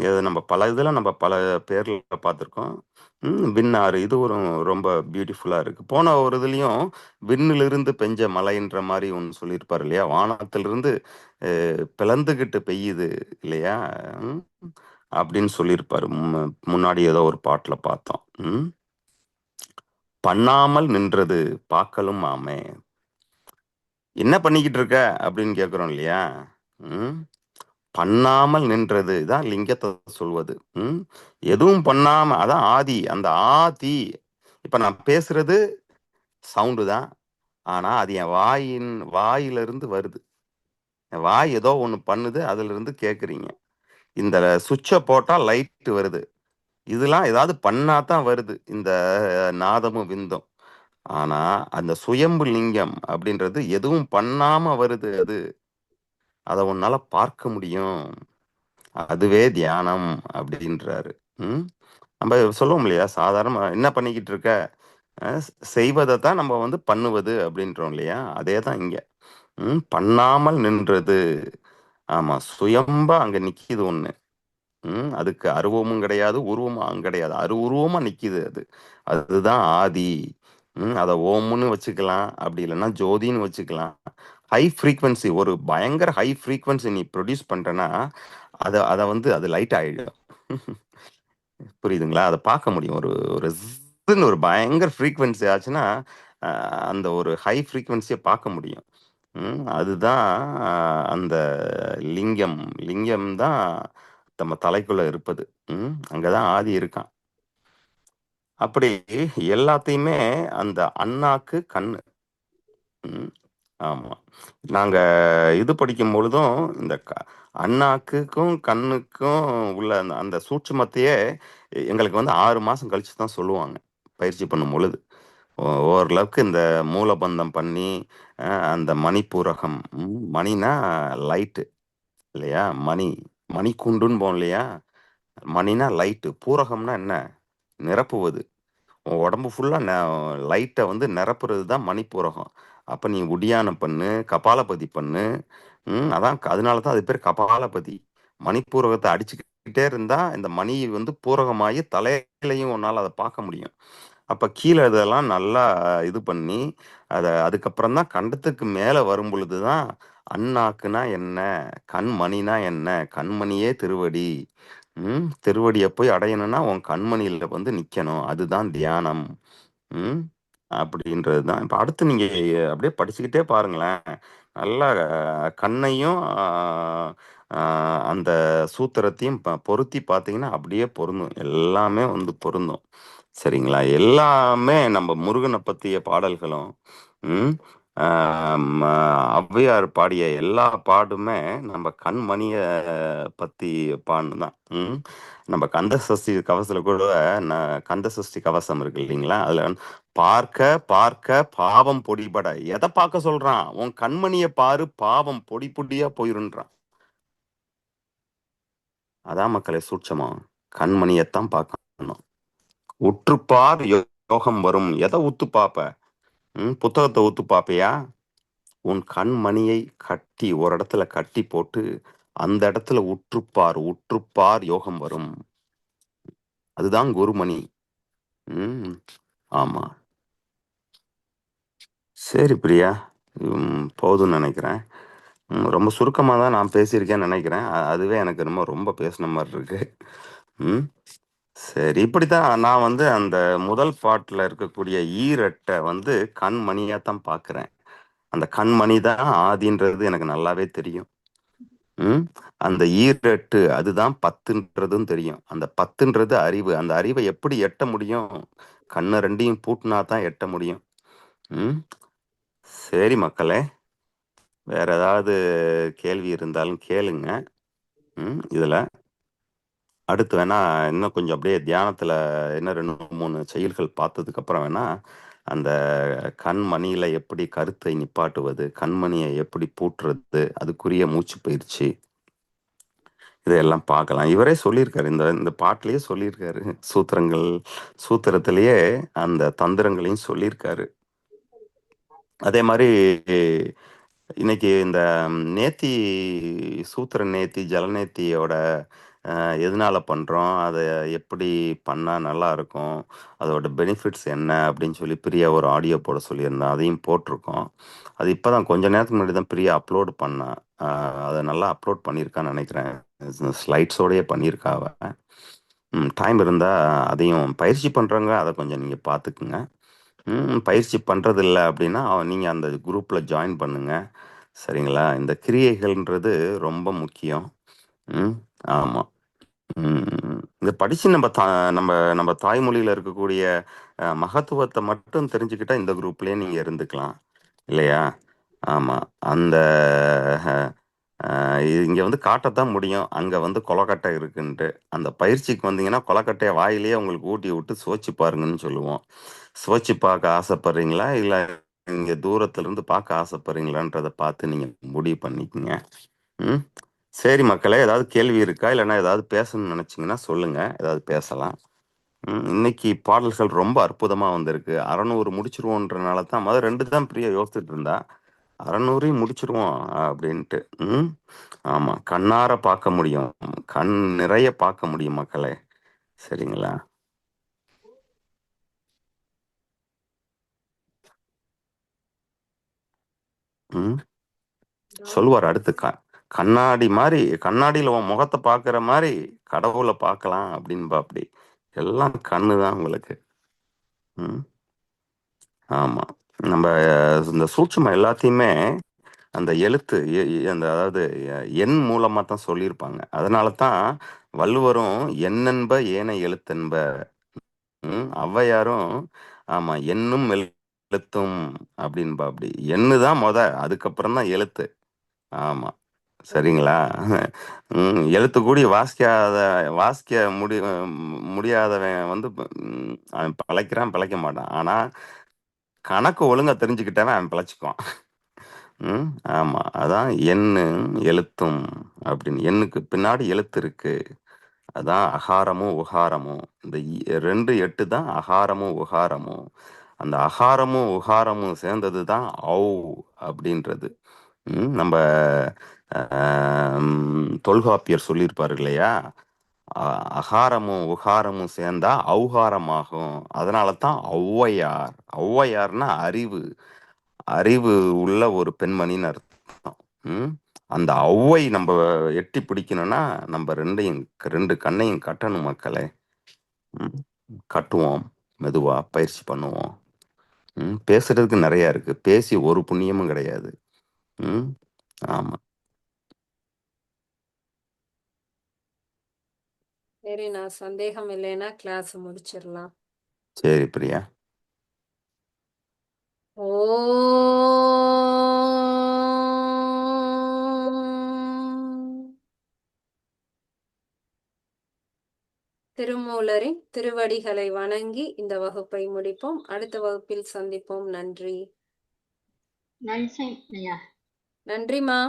இது நம்ம பல இதுல நம்ம பல பேர்ல பார்த்துருக்கோம். விண்ணாறு இது ஒரு ரொம்ப பியூட்டிஃபுல்லா இருக்கு. போன ஒரு இதுலயும் விண்ணிலிருந்து பெஞ்ச மழைன்ற மாதிரி ஒன்று சொல்லியிருப்பாரு இல்லையா? வானத்திலிருந்து பிளந்துகிட்டு பெய்யுது இல்லையா? ம், அப்படின்னு சொல்லியிருப்பாரு. முன்னாடி ஏதோ ஒரு பாட்டுல பார்த்தோம். பண்ணாமல் நின்றது பாக்கலும் ஆமே. என்ன பண்ணிக்கிட்டு இருக்க அப்படின்னு கேக்குறோம் இல்லையா? பண்ணாமல் நின்றது தான் லிங்கத்தை சொல்வது. எதுவும் பண்ணாம, அதான் ஆதி. அந்த ஆதி இப்ப நான் பேசுறது சவுண்டு தான். ஆனா அது என் வாயிலிருந்து வருது. என் வாய் ஏதோ ஒண்ணு பண்ணுது, அதுல இருந்து கேக்குறீங்க. இந்த சுவிட்சை போட்டா லைட் வருது. இதெல்லாம் ஏதாவது பண்ணாதான் வருது இந்த நாதமும் விந்தும். ஆனா அந்த சுயம்பு லிங்கம் அப்படின்றது எதுவும் பண்ணாம வருது. அதை உன்னால பார்க்க முடியும். அதுவே தியானம் அப்படின்றாரு. நம்ம சொல்லுவோம் இல்லையா? சாதாரண என்ன பண்ணிக்கிட்டு இருக்க? செய்வதை தான் நம்ம வந்து பண்ணுவது அப்படின்றோம் இல்லையா? அதே தான் இங்க. பண்ணாமல் நின்றது. ஆமா, சுயம்பா அங்க நிக்கிது ஒண்ணு. அதுக்கு அருவமும் கிடையாது, உருவமும் கிடையாது. உருவமா நிக்குது அது. அதுதான் ஆதி. அதை ஓம்னு வச்சுக்கலாம். அப்படி இல்லைன்னா ஜோதின்னு வச்சுக்கலாம். ஹை ஃப்ரீக்வன்சி, ஒரு பயங்கர ஹை ஃப்ரீக்வன்சி நீ ப்ரொடியூஸ் பண்றேன்னா அதை அதை வந்து அது லைட் ஆயிடும். புரியுதுங்களா? அதை பார்க்க முடியும். ஒரு ஒரு ஜின்னு ஒரு பயங்கர ஃப்ரீக்வன்சி ஆச்சுன்னா அந்த ஒரு ஹை ஃப்ரீக்வன்சியை பார்க்க முடியும். அதுதான் அந்த லிங்கம். லிங்கம் தான் நம்ம தலைக்குள்ள இருப்பது. அங்கதான் ஆதி இருக்கான். அப்படி எல்லாத்தையுமே அந்த அண்ணாக்கு கண்ணு. ஆமா. நாங்க இது படிக்கும் பொழுதும் இந்த அண்ணாக்குக்கும் கண்ணுக்கும் உள்ள அந்த அந்த சூட்சுமத்தையே எங்களுக்கு வந்து 6 மாசம் கழிச்சு தான் சொல்லுவாங்க, பயிற்சி பண்ணும் பொழுது. ஓரளவுக்கு இந்த மூலபந்தம் பண்ணி அந்த மணிப்பூரகம். மணினா லைட்டு இல்லையா? மணி குண்டுன்னு போம் இல்லையா? மணினா லைட்டு, பூரகம்னா என்ன? நிரப்புவது. உன் உடம்பு ஃபுல்லா லைட்டை வந்து நிரப்புறது தான் மணிப்பூரகம். அப்ப நீ உடியானம் பண்ணு, கபாலபதி பண்ணு. அதான் அதனால தான் அது பேர் கபாலபதி. மணிப்பூரகத்தை அடிச்சுக்கிட்டே இருந்தா இந்த மணி வந்து பூரகமாகி தலையிலையும் உன்னால அதை பார்க்க முடியும். அப்ப கீழே இதெல்லாம் நல்லா இது பண்ணி அதுக்கப்புறம் தான் கண்டத்துக்கு மேல வரும் பொழுதுதான் அண்ணாக்குனா என்ன, கண்மணினா என்ன, கண்மணியே திருவடி. திருவடியை போய் அடையணும்னா உன் கண்மணியில வந்து நிக்கணும். அதுதான் தியானம். ம் அப்படின்றது தான். இப்போ அடுத்து நீங்கள் அப்படியே படிச்சுக்கிட்டே பாருங்களேன். நல்லா கண்ணையும் அந்த சூத்திரத்தையும் பொருத்தி பார்த்தீங்கன்னா அப்படியே பொருந்தும். எல்லாமே வந்து பொருந்தும். சரிங்களா? எல்லாமே நம்ம முருகனை பற்றிய பாடல்களும் ம், ஔவையார் பாடிய எல்லா பாடுமே நம்ம கண்மணியை பற்றி பாடுதான். நம்ம கந்த சஷ்டி கவசத்தில் கூட கந்த சஷ்டி கவசம் இருக்கு இல்லைங்களா? அதில் பார்க்க பார்க்க பாவம் பொடிபட எதை பார்க்க சொல்றான்? உன் கண்மணியை பாரு, பாவம் பொடி பொடியா போயிருன்றான். அதான் மக்களை சூட்சமா கண்மணியைத்தான் பார்க்கணும். உற்றுப்பார் யோகம் வரும். எதை உத்து பார்ப்ப? புத்தகத்தை உத்து பார்ப்பியா? உன் கண்மணியை கட்டி ஒரு இடத்துல கட்டி போட்டு அந்த இடத்துல உற்றுப்பார், உற்றுப்பார் யோகம் வரும். அதுதான் குருமணி. ஆமா. சரி பிரியா, போதும்னு நினைக்கிறேன். ரொம்ப சுருக்கமாக தான் நான் பேசியிருக்கேன்னு நினைக்கிறேன். அதுவே எனக்கு ரொம்ப ரொம்ப பேசின மாதிரி இருக்கு. சரி, இப்படித்தான் நான் வந்து அந்த முதல் பாட்டில் இருக்கக்கூடிய ஈரட்டை வந்து கண்மணியாக தான் பார்க்குறேன். அந்த கண்மணி தான் ஆதின்றது எனக்கு நல்லாவே தெரியும். அந்த ஈரட்டு அதுதான் பத்துன்றதும் தெரியும். அந்த பத்துன்றது அறிவு. அந்த அறிவை எப்படி எட்ட முடியும்? கண்ணை ரெண்டையும் பூட்டினா தான் எட்ட முடியும். சரி மக்களே, வேற ஏதாவது கேள்வி இருந்தாலும் கேளுங்க. இதுல அடுத்து வேணா இன்னும் கொஞ்சம் அப்படியே தியானத்துல என்ன 2-3 செயல்கள் பார்த்ததுக்கு அப்புறம் வேணா அந்த கண்மணியில எப்படி கருத்தை நிப்பாட்டுவது, கண்மணியை எப்படி பூட்டுறது, அதுக்குரிய மூச்சு பயிற்சி, இதையெல்லாம் பார்க்கலாம். இவரே சொல்லியிருக்காரு, இந்த இந்த பாட்டிலேயே சொல்லியிருக்காரு. சூத்திரத்திலேயே அந்த தந்திரங்களையும் சொல்லியிருக்காரு. அதே மாதிரி இன்னைக்கு இந்த நேத்தி சூத்திர நேத்தி ஜலநேத்தியோட எதனால பண்ணுறோம், அதை எப்படி பண்ணால் நல்லா இருக்கும், அதோட பெனிஃபிட்ஸ் என்ன அப்படின்னு சொல்லி பிரியா ஒரு ஆடியோ போட சொல்லியிருந்தேன். அதையும் போட்டிருக்கோம். அது இப்போ தான் கொஞ்ச நேரத்துக்கு முன்னாடி தான் பிரியா அப்லோடு பண்ணேன். அதை நல்லா அப்லோட் பண்ணியிருக்கான்னு நினைக்கிறேன். ஸ்லைட்ஸோடையே பண்ணியிருக்காவ. டைம் இருந்தால் அதையும் பயிற்சி பண்ணுறவங்க அதை கொஞ்சம் நீங்கள் பார்த்துக்குங்க. பயிற்சி பண்ணுறது இல்லை அப்படின்னா நீங்கள் அந்த குரூப்பில் ஜாயின் பண்ணுங்க. சரிங்களா? இந்த கிரியைகள்ன்றது ரொம்ப முக்கியம். ஆமாம். இதை படித்து நம்ம நம்ம தாய்மொழியில் இருக்கக்கூடிய மகத்துவத்தை மட்டும் தெரிஞ்சுக்கிட்டா இந்த குரூப்லேயே நீங்கள் இருந்துக்கலாம் இல்லையா? ஆமாம். அந்த இங்கே வந்து காட்டத்தான் முடியும், அங்கே வந்து கொலக்கட்டை இருக்குன்ட்டு. அந்த பயிற்சிக்கு வந்தீங்கன்னா கொலக்கட்டையை வாயிலேயே உங்களுக்கு ஊட்டி விட்டு சுவைச்சு பாருங்கன்னு சொல்லுவோம். சுவைச்சு பார்க்க ஆசைப்படுறீங்களா, இல்லை இங்கே தூரத்துலேருந்து பார்க்க ஆசைப்படுறீங்களான்றதை பார்த்து நீங்கள் முடிவு பண்ணிக்கோங்க. சரி மக்களே, ஏதாவது கேள்வி இருக்கா, இல்லைன்னா ஏதாவது பேசணும்னு நினச்சிங்கன்னா சொல்லுங்கள், ஏதாவது பேசலாம். இன்னைக்கு பாடல்கள் ரொம்ப அற்புதமாக வந்திருக்கு. 600 முடிச்சிருவோன்றனால தான் முதல் 2 தான் பிரியா யோசிச்சுட்டு இருந்தா, 600 முடிச்சிருவோம் அப்படின்ட்டு. ஆமாம், கண்ணார பார்க்க முடியும், கண் நிறைய பார்க்க முடியும் மக்களே. சரிங்களா? சொல்லுவார் அடுத்து, கண்ணாடி மாதிரி, கண்ணாடியில் உன் முகத்தை பார்க்குற மாதிரி கடவுளை பார்க்கலாம் அப்படின்பா. அப்படி எல்லாம் கண்ணு தான் உங்களுக்கு. ஆமாம். நம்ம இந்த சூட்சுமம் எல்லாத்தையுமே அந்த எழுத்து அந்த அதாவது எண் மூலமாக தான் சொல்லியிருப்பாங்க. அதனால தான் வள்ளுவரும் எண்ணென்ப ஏன எழுத்தென்ப, ஔவையாரும் ஆமாம் எண்ணும் எழுத்தும் அப்படின்பா. அப்படி எண்ணு தான் அதுக்கப்புறம் தான் எழுத்து. ஆமாம். சரிங்களா? எழுத்து கூடி வாசிக்க முடியாதவன் வந்து அவன் பிழைக்க மாட்டான். ஆனால் கணக்கு ஒழுங்கா தெரிஞ்சுக்கிட்டவன் அவன் பிழைச்சிக்குவான். ஆமா, அதான் எண்ணு எழுத்தும் அப்படின்னு. எண்ணுக்கு பின்னாடி எழுத்து இருக்கு. அதான் அகாரமும் உகாரமும். இந்த 2 8 தான் அகாரமும் உகாரமும். அந்த அகாரமும் உகாரமும் சேர்ந்தது தான் ஔ அப்படின்றது. நம்ம தொல்காப்பியர் சொல்லியிருப்பாரு இல்லையா, அகாரமும் உகாரமும் சேர்ந்தா ஔகாரமாகும். அதனால தான் ஔவையார். ஔவையார்னா அறிவு, அறிவு உள்ள ஒரு பெண்மணின்னு அர்த்தம். அந்த ஔவை நம்ம எட்டி பிடிக்கணும்னா நம்ம 2 கண்ணையும் கட்டணும் மக்களே. கட்டுவோம், மெதுவா பயிற்சி பண்ணுவோம். பேசுறதுக்கு நிறைய இருக்கு. பேசி ஒரு புண்ணியமும் கிடையாது. ஆமா. சரி, நான் சந்தேகம் இல்லைன்னா கிளாஸ் முடிச்சிடலாம். சரி பிரியா. திருமூலரின் திருவடிகளை வணங்கி இந்த வகுப்பை முடிப்போம். அடுத்த வகுப்பில் சந்திப்போம். நன்றி. நன்றி ஐயா. நன்றிமா.